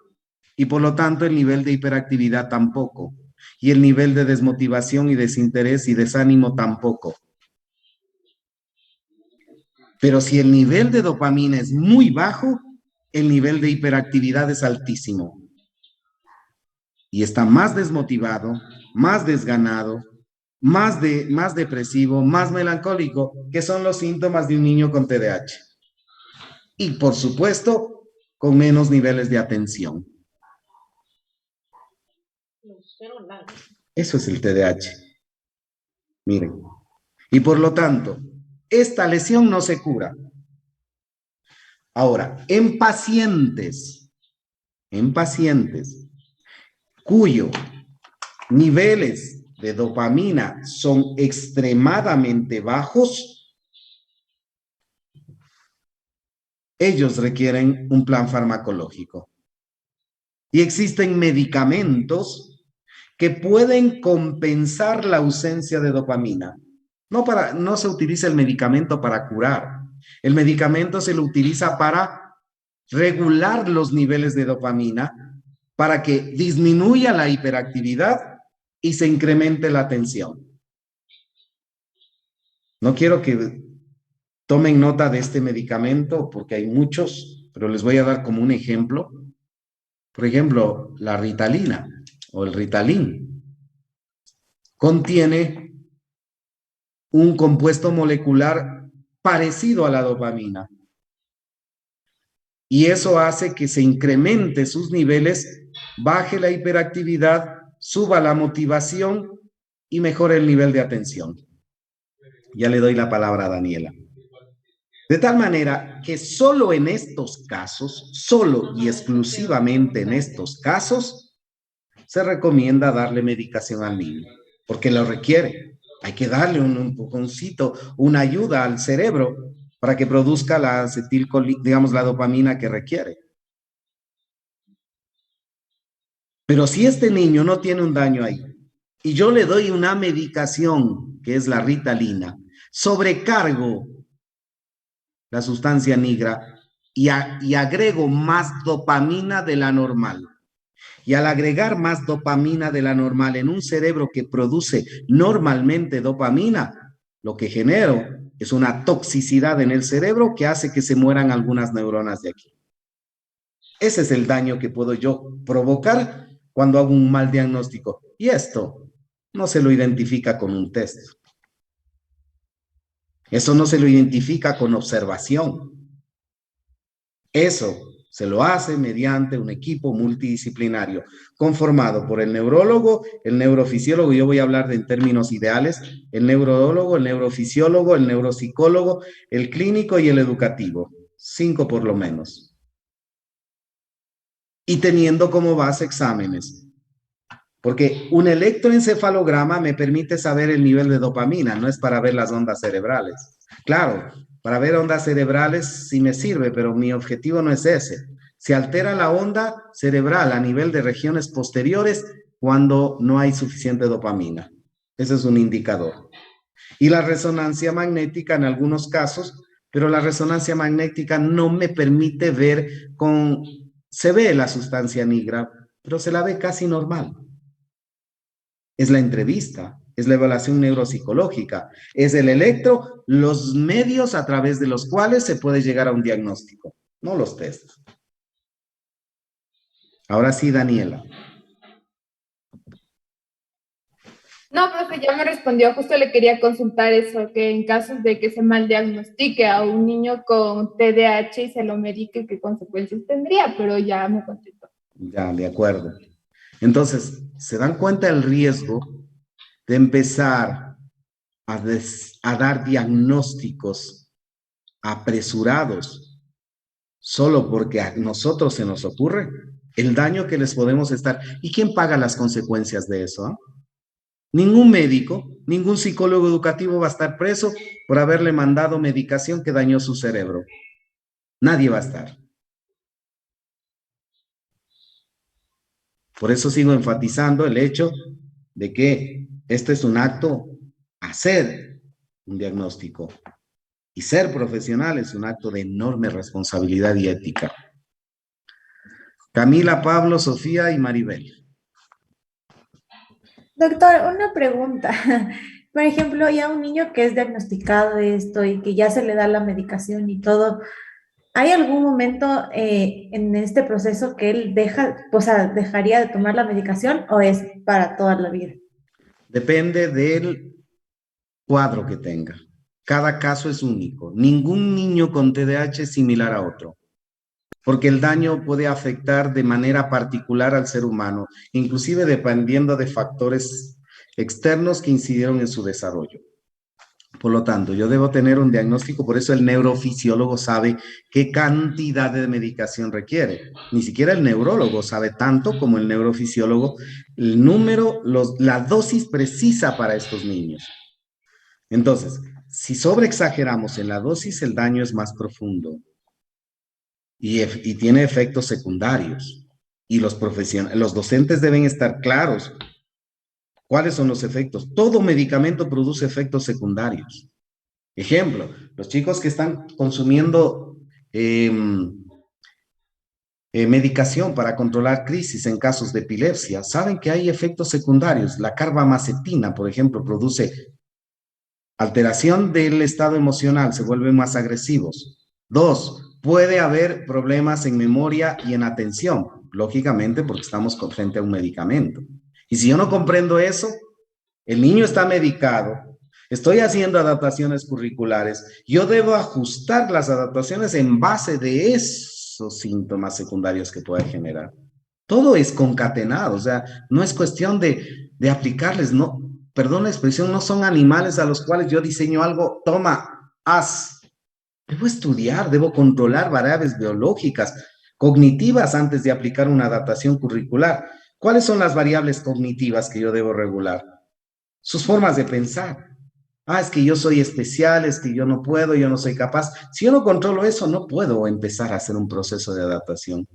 y por lo tanto el nivel de hiperactividad tampoco y el nivel de desmotivación y desinterés y desánimo tampoco. Pero si el nivel de dopamina es muy bajo, el nivel de hiperactividad es altísimo. Y está más desmotivado, más desganado, más depresivo, más melancólico, que son los síntomas de un niño con TDAH. Y por supuesto, con menos niveles de atención. Eso es el TDAH. Miren. Y por lo tanto, esta lesión no se cura. Ahora, en pacientes cuyos niveles de dopamina son extremadamente bajos, ellos requieren un plan farmacológico. Y existen medicamentos que pueden compensar la ausencia de dopamina. No se utiliza el medicamento para curar. El medicamento se lo utiliza para regular los niveles de dopamina para que disminuya la hiperactividad y se incremente la atención. No quiero que tomen nota de este medicamento porque hay muchos, pero les voy a dar como un ejemplo. Por ejemplo, la Ritalina o el Ritalin contiene un compuesto molecular parecido a la dopamina. Y eso hace que se incremente sus niveles, baje la hiperactividad, suba la motivación y mejore el nivel de atención. Ya le doy la palabra a Daniela. De tal manera que solo en estos casos, solo y exclusivamente en estos casos, se recomienda darle medicación al niño, porque lo requiere. Hay que darle un empujoncito, una ayuda al cerebro para que produzca la acetilcolina, digamos, la dopamina que requiere. Pero si este niño no tiene un daño ahí, y yo le doy una medicación, que es la Ritalina, sobrecargo la sustancia negra y agrego más dopamina de la normal. Y al agregar más dopamina de la normal en un cerebro que produce normalmente dopamina, lo que genero es una toxicidad en el cerebro que hace que se mueran algunas neuronas de aquí. Ese es el daño que puedo yo provocar cuando hago un mal diagnóstico. Y esto no se lo identifica con un test. Eso no se lo identifica con observación. Eso se lo hace mediante un equipo multidisciplinario conformado por el neurólogo, el neurofisiólogo, yo voy a hablar en términos ideales, el neurólogo, el neurofisiólogo, el neuropsicólogo, el clínico y el educativo. 5 por lo menos. Y teniendo como base exámenes. Porque un electroencefalograma me permite saber el nivel de dopamina, no es para ver las ondas cerebrales. Claro, para ver ondas cerebrales sí me sirve, pero mi objetivo no es ese. Se altera la onda cerebral a nivel de regiones posteriores cuando no hay suficiente dopamina. Ese es un indicador. Y la resonancia magnética en algunos casos, pero la resonancia magnética no me permite ver con... Se ve la sustancia negra, pero se la ve casi normal. Es la entrevista, es la evaluación neuropsicológica, es el electro, los medios a través de los cuales se puede llegar a un diagnóstico, no los test. Ahora sí, Daniela. No, profe, ya me respondió, justo le quería consultar eso, que en casos de que se mal diagnostique a un niño con TDAH y se lo medique, ¿qué consecuencias tendría? Pero ya me contestó. Ya, de acuerdo. Entonces, ¿se dan cuenta del riesgo de empezar a dar diagnósticos apresurados solo porque a nosotros se nos ocurre? El daño que les podemos estar... ¿Y quién paga las consecuencias de eso? Ningún médico, ningún psicólogo educativo va a estar preso por haberle mandado medicación que dañó su cerebro. Nadie va a estar. Por eso sigo enfatizando el hecho de que este es un acto, hacer un diagnóstico. Y ser profesional es un acto de enorme responsabilidad y ética. Camila, Pablo, Sofía y Maribel. Doctor, una pregunta. Por ejemplo, ya un niño que es diagnosticado de esto y que ya se le da la medicación y todo, ¿hay algún momento en este proceso que él dejaría de tomar la medicación o es para toda la vida? Depende del cuadro que tenga. Cada caso es único. Ningún niño con TDAH es similar a otro, porque el daño puede afectar de manera particular al ser humano, inclusive dependiendo de factores externos que incidieron en su desarrollo. Por lo tanto, yo debo tener un diagnóstico, por eso el neurofisiólogo sabe qué cantidad de medicación requiere. Ni siquiera el neurólogo sabe tanto como el neurofisiólogo el número, la dosis precisa para estos niños. Entonces, si sobreexageramos en la dosis, el daño es más profundo y tiene efectos secundarios. Y los docentes deben estar claros. ¿Cuáles son los efectos? Todo medicamento produce efectos secundarios. Ejemplo, los chicos que están consumiendo medicación para controlar crisis en casos de epilepsia, saben que hay efectos secundarios. La carbamazepina, por ejemplo, produce alteración del estado emocional, se vuelven más agresivos. 2, puede haber problemas en memoria y en atención, lógicamente porque estamos frente a un medicamento. Y si yo no comprendo eso, el niño está medicado, estoy haciendo adaptaciones curriculares, yo debo ajustar las adaptaciones en base de esos síntomas secundarios que puede generar. Todo es concatenado, o sea, no es cuestión de aplicarles, no, perdón la expresión, no son animales a los cuales yo diseño algo, toma, haz. Debo estudiar, debo controlar variables biológicas, cognitivas antes de aplicar una adaptación curricular. ¿Cuáles son las variables cognitivas que yo debo regular? Sus formas de pensar. Ah, es que yo soy especial, es que yo no puedo, yo no soy capaz. Si yo no controlo eso, no puedo empezar a hacer un proceso de adaptación.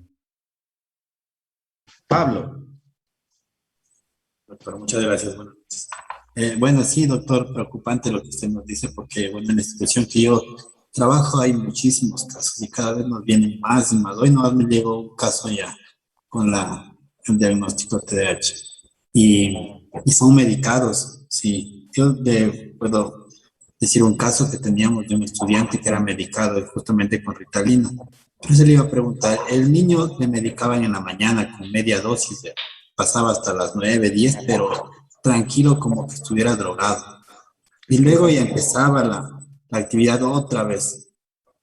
Pablo. doctor. Muchas gracias. Buenas noches. Bueno, sí, doctor, preocupante lo que usted nos dice, porque, bueno, en la institución que yo trabajo hay muchísimos casos y cada vez nos vienen más y más. Hoy no me llegó un caso ya con el diagnóstico TDAH y son medicados, sí. Yo puedo decir un caso que teníamos de un estudiante que era medicado justamente con Ritalina. Entonces le iba a preguntar, el niño le medicaban en la mañana con media dosis, pasaba hasta las 9, 10, pero tranquilo como que estuviera drogado. Y luego ya empezaba la actividad otra vez.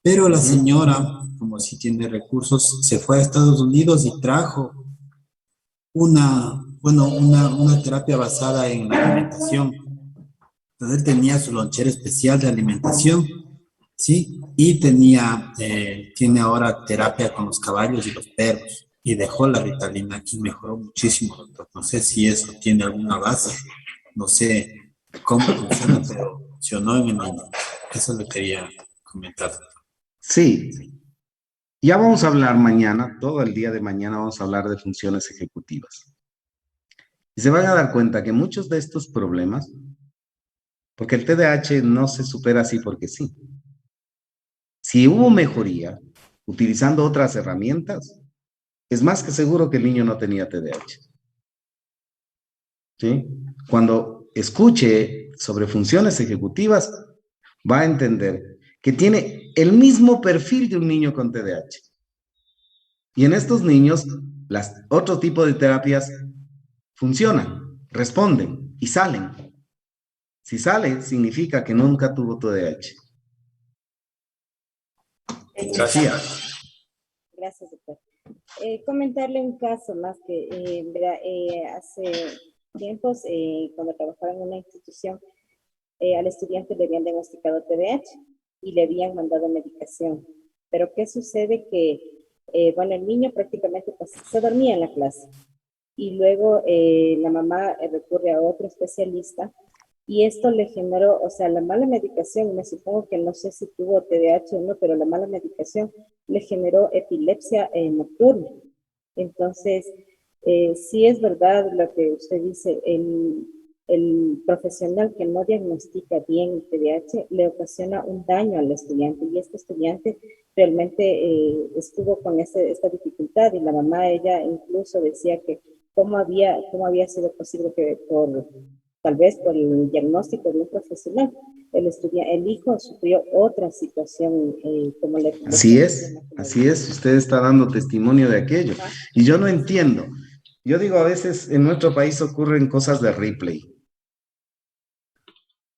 Pero la señora, como si tiene recursos, se fue a Estados Unidos y trajo una terapia basada en la alimentación. Entonces él tenía su lonchera especial de alimentación, ¿sí? Y tiene ahora terapia con los caballos y los perros. Y dejó la Ritalina y mejoró muchísimo, doctor. No sé si eso tiene alguna base, no sé cómo funciona, pero funcionó en el niño. Eso le quería comentar. Sí, ya vamos a hablar mañana, todo el día de mañana vamos a hablar de funciones ejecutivas. Y se van a dar cuenta que muchos de estos problemas, porque el TDAH no se supera así porque sí. Si hubo mejoría utilizando otras herramientas, es más que seguro que el niño no tenía TDAH. ¿Sí? Cuando escuche sobre funciones ejecutivas, va a entender que tiene el mismo perfil de un niño con TDAH. Y en estos niños, otro tipo de terapias funcionan, responden y salen. Si sale, significa que nunca tuvo TDAH. Gracias, doctor. Comentarle un caso más que hace tiempos, cuando trabajaba en una institución, al estudiante le habían diagnosticado TDAH y le habían mandado medicación. Pero ¿qué sucede? Que, el niño prácticamente se dormía en la clase y luego la mamá recurre a otro especialista y esto le generó, o sea, la mala medicación, me supongo que no sé si tuvo TDAH o no, pero la mala medicación le generó epilepsia nocturna. Entonces, sí es verdad lo que usted dice, el profesional que no diagnostica bien el TDAH le ocasiona un daño al estudiante y este estudiante realmente estuvo con esta dificultad y la mamá, ella incluso decía que cómo había sido posible que tal vez por el diagnóstico de un profesional, el hijo sufrió otra situación como la epilepsia. Así es, usted está dando testimonio de aquello. Y yo no entiendo. Yo digo, a veces en nuestro país ocurren cosas de Ripley.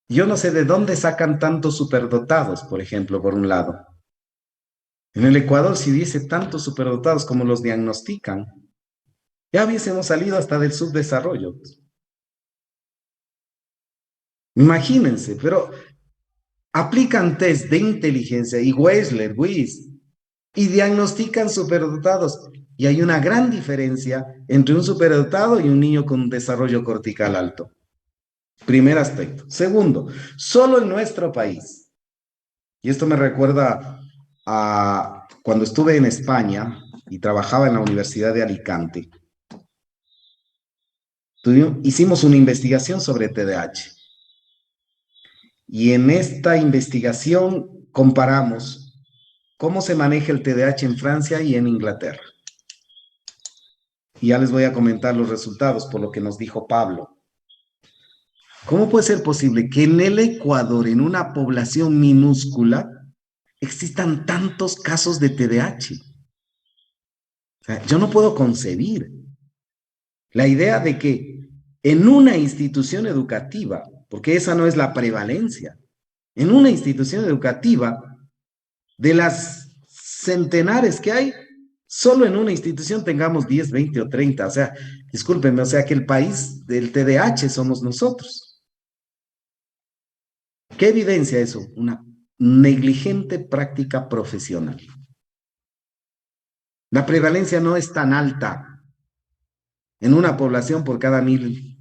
Yo no sé de dónde sacan tantos superdotados, por ejemplo, por un lado. En el Ecuador, si hubiese tantos superdotados como los diagnostican, ya hubiésemos salido hasta del subdesarrollo. Imagínense, pero aplican test de inteligencia y Wechsler, WIS, y diagnostican superdotados. Y hay una gran diferencia entre un superdotado y un niño con un desarrollo cortical alto. Primer aspecto. Segundo, solo en nuestro país, y esto me recuerda a cuando estuve en España y trabajaba en la Universidad de Alicante, hicimos una investigación sobre TDAH. Y en esta investigación comparamos cómo se maneja el TDAH en Francia y en Inglaterra. Y ya les voy a comentar los resultados por lo que nos dijo Pablo. ¿Cómo puede ser posible que en el Ecuador, en una población minúscula, existan tantos casos de TDAH? O sea, yo no puedo concebir la idea de que en una institución educativa, porque esa no es la prevalencia, en una institución educativa, de las centenares que hay, solo en una institución tengamos 10, 20 o 30. O sea, discúlpenme, o sea que el país del TDAH somos nosotros. ¿Qué evidencia eso? Una negligente práctica profesional. La prevalencia no es tan alta en una población por cada 1000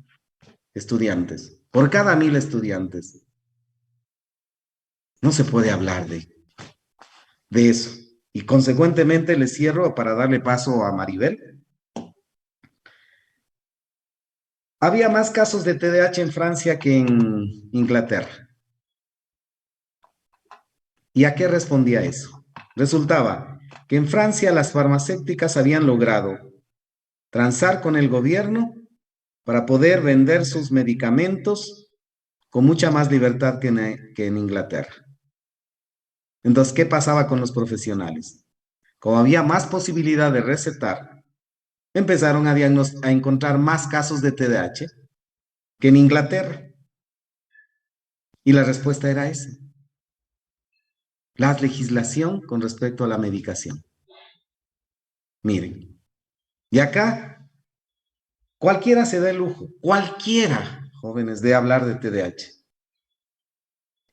estudiantes. Por cada 1000 estudiantes. No se puede hablar de eso. Y consecuentemente le cierro para darle paso a Maribel. Había más casos de TDAH en Francia que en Inglaterra. ¿Y a qué respondía eso? Resultaba que en Francia las farmacéuticas habían logrado transar con el gobierno para poder vender sus medicamentos con mucha más libertad que en Inglaterra. Entonces, ¿qué pasaba con los profesionales? Como había más posibilidad de recetar, empezaron a encontrar más casos de TDAH que en Inglaterra. Y la respuesta era esa. La legislación con respecto a la medicación. Miren, y acá cualquiera se da el lujo, cualquiera, jóvenes, de hablar de TDAH.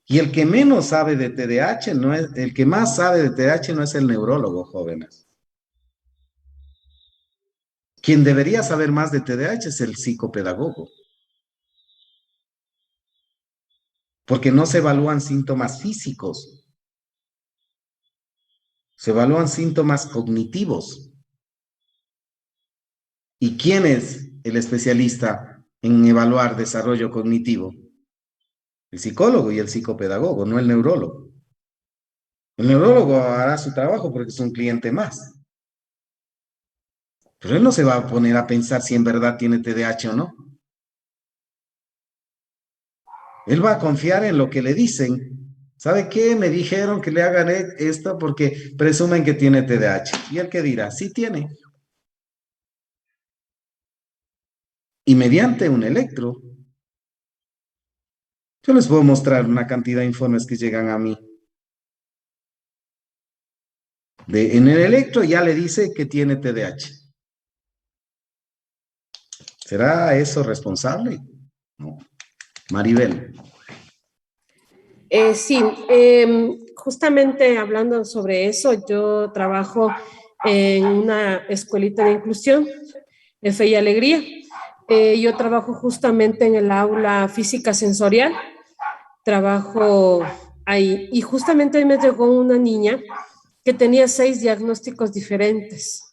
Y el que menos sabe de TDAH no es, el que más sabe de TDAH no es el neurólogo, jóvenes. Quien debería saber más de TDAH es el psicopedagogo. Porque no se evalúan síntomas físicos. Se evalúan síntomas cognitivos. ¿Y quién es el especialista en evaluar desarrollo cognitivo? El psicólogo y el psicopedagogo, no el neurólogo. El neurólogo hará su trabajo porque es un cliente más. Pero él no se va a poner a pensar si en verdad tiene TDAH o no. Él va a confiar en lo que le dicen. ¿Sabe qué? Me dijeron que le hagan esto porque presumen que tiene TDAH. ¿Y él qué dirá? Sí tiene. Y mediante un electro, yo les puedo mostrar una cantidad de informes que llegan a mí. En el electro ya le dice que tiene TDAH. ¿Será eso responsable? No. Maribel. Sí, justamente hablando sobre eso, yo trabajo en una escuelita de inclusión, de Fe y Alegría. Yo trabajo justamente en el aula física sensorial, trabajo ahí, y justamente ahí me llegó una niña que tenía 6 diagnósticos diferentes.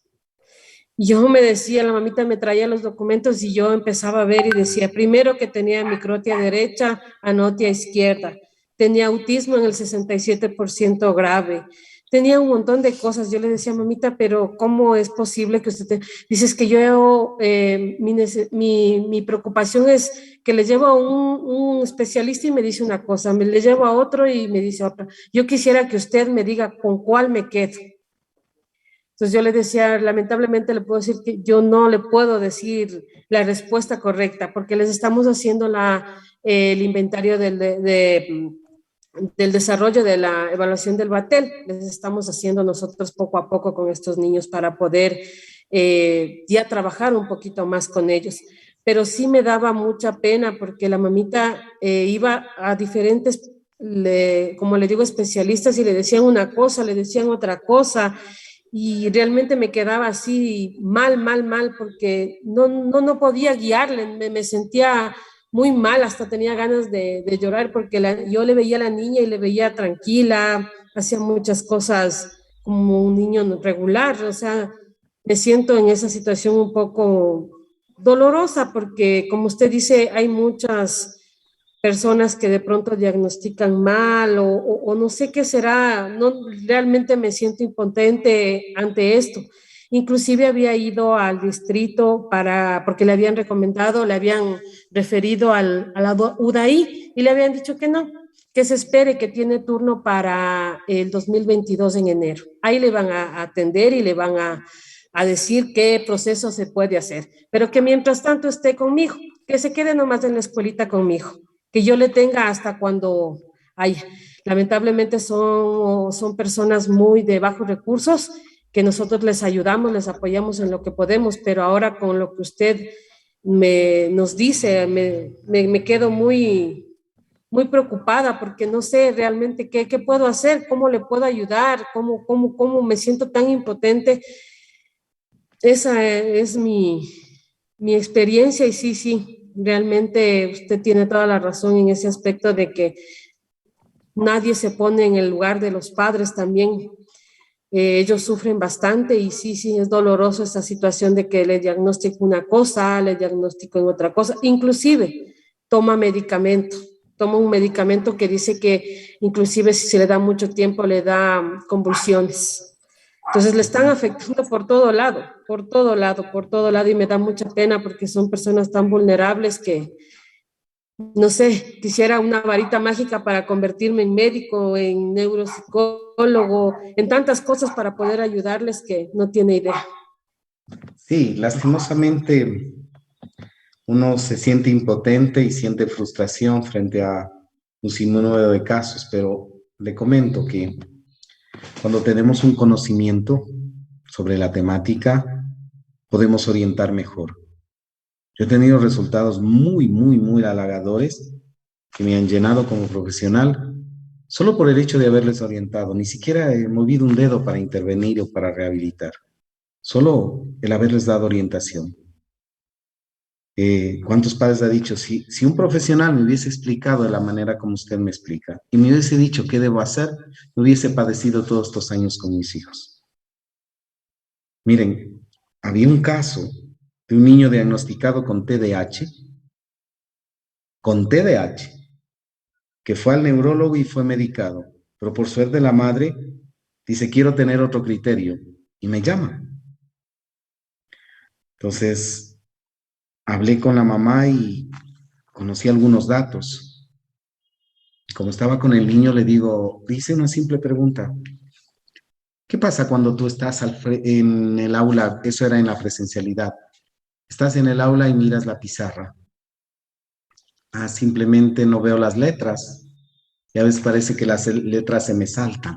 Yo me decía, la mamita me traía los documentos y yo empezaba a ver y decía, primero que tenía microtia derecha, anotia izquierda, tenía autismo en el 67% grave, tenía un montón de cosas. Yo le decía, mamita, pero ¿cómo es posible que usted Dices que yo, mi preocupación es que le llevo a un especialista y me dice una cosa, me le llevo a otro y me dice otra. Yo quisiera que usted me diga con cuál me quedo. Entonces yo le decía, lamentablemente le puedo decir que yo no le puedo decir la respuesta correcta porque les estamos haciendo el inventario del desarrollo de la evaluación del Batel. Les estamos haciendo nosotros poco a poco con estos niños para poder ya trabajar un poquito más con ellos. Pero sí me daba mucha pena porque la mamita iba a diferentes, como le digo, especialistas y le decían una cosa, le decían otra cosa. Y realmente me quedaba así mal, porque no podía guiarle, me sentía muy mal, hasta tenía ganas de llorar porque yo le veía a la niña y le veía tranquila, hacía muchas cosas como un niño regular, o sea, me siento en esa situación un poco dolorosa porque, como usted dice, hay muchas personas que de pronto diagnostican mal o no sé qué será, no, realmente me siento impotente ante esto. Inclusive había ido al distrito porque le habían recomendado, le habían referido a la UDAI y le habían dicho que no, que se espere, que tiene turno para el 2022 en enero. Ahí le van a atender y le van a decir qué proceso se puede hacer, pero que mientras tanto esté conmigo, que se quede nomás en la escuelita conmigo, que yo le tenga hasta cuando haya. Lamentablemente son personas muy de bajos recursos, que nosotros les ayudamos, les apoyamos en lo que podemos, pero ahora con lo que usted nos dice, me quedo muy preocupada porque no sé realmente qué puedo hacer, cómo le puedo ayudar, cómo me siento tan impotente. Esa es mi experiencia y sí, realmente usted tiene toda la razón en ese aspecto de que nadie se pone en el lugar de los padres también. Ellos sufren bastante y sí, es doloroso esa situación de que le diagnostico una cosa, le diagnostico en otra cosa, inclusive toma un medicamento que dice que inclusive si se le da mucho tiempo le da convulsiones. Entonces le están afectando por todo lado, y me da mucha pena porque son personas tan vulnerables que, no sé, quisiera una varita mágica para convertirme en médico, en neuropsicólogo, en tantas cosas para poder ayudarles que no tiene idea. Sí, lastimosamente uno se siente impotente y siente frustración frente a un sinnúmero de casos, pero le comento que cuando tenemos un conocimiento sobre la temática, podemos orientar mejor. Yo he tenido resultados muy halagadores que me han llenado como profesional solo por el hecho de haberles orientado. Ni siquiera he movido un dedo para intervenir o para rehabilitar. Solo el haberles dado orientación. ¿Cuántos padres ha dicho? Si un profesional me hubiese explicado de la manera como usted me explica y me hubiese dicho qué debo hacer, no hubiese padecido todos estos años con mis hijos. Miren, había un caso de un niño diagnosticado con TDAH, que fue al neurólogo y fue medicado, pero por suerte la madre dice, quiero tener otro criterio, y me llama. Entonces, hablé con la mamá y conocí algunos datos. Como estaba con el niño, le digo, hice una simple pregunta. ¿Qué pasa cuando tú estás en el aula? Eso era en la presencialidad. Estás en el aula y miras la pizarra. Simplemente no veo las letras. Y a veces parece que las letras se me saltan.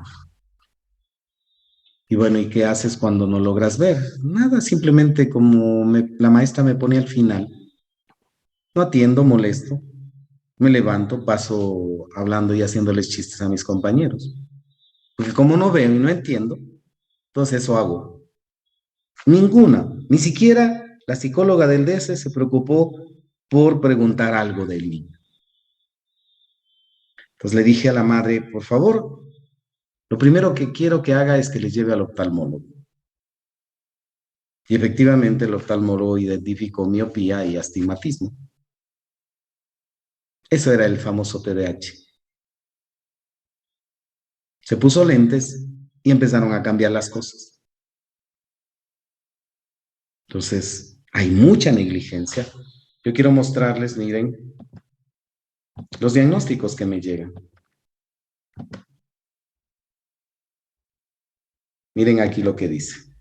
Y bueno, ¿y qué haces cuando no logras ver? Nada, simplemente como la maestra me pone al final. No atiendo, molesto. Me levanto, paso hablando y haciéndoles chistes a mis compañeros. Porque como no veo y no entiendo, entonces eso hago. Ni siquiera la psicóloga del DS se preocupó por preguntar algo del niño. Entonces le dije a la madre, por favor, lo primero que quiero que haga es que les lleve al oftalmólogo. Y efectivamente el oftalmólogo identificó miopía y astigmatismo. Eso era el famoso TDAH. Se puso lentes y empezaron a cambiar las cosas. Entonces, hay mucha negligencia. Yo quiero mostrarles, miren, los diagnósticos que me llegan. Miren aquí lo que dice.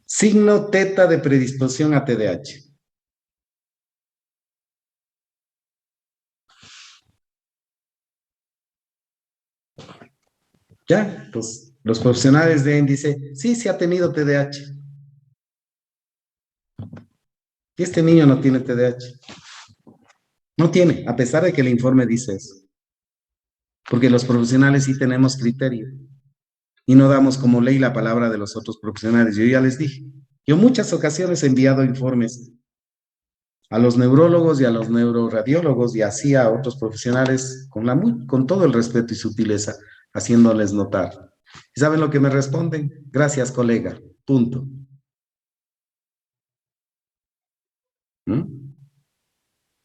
Signo teta de predisposición a TDAH. Ya, pues los profesionales de dicen, sí ha tenido TDAH. Y este niño no tiene TDAH. No tiene, a pesar de que el informe dice eso. Porque los profesionales sí tenemos criterio. Y no damos como ley la palabra de los otros profesionales. Yo ya les dije. Yo en muchas ocasiones he enviado informes a los neurólogos y a los neuroradiólogos y así a otros profesionales con todo el respeto y sutileza, haciéndoles notar. ¿Y saben lo que me responden? Gracias, colega. Punto.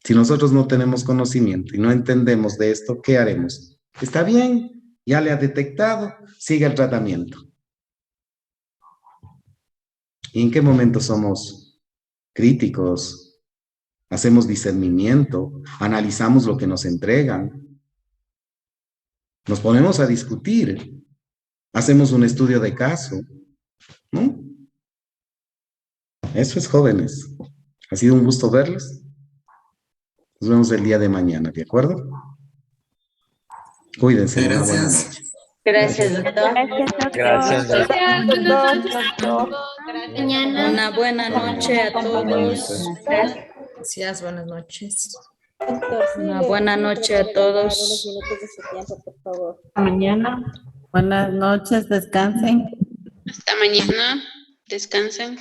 Si nosotros no tenemos conocimiento y no entendemos de esto, ¿qué haremos? Está bien, ya le ha detectado, sigue el tratamiento. ¿Y en qué momento somos críticos? Hacemos discernimiento, analizamos lo que nos entregan, nos ponemos a discutir, hacemos un estudio de caso, ¿no? Eso es, jóvenes. Ha sido un gusto verles. Nos vemos el día de mañana, ¿de acuerdo? Cuídense. Gracias. Gracias, doctor. Gracias, doctor. Mañana. Una buena noche a todos. Gracias, buenas noches. Una buena noche a todos. Hasta mañana. Buenas noches, descansen. Hasta mañana. Descansen.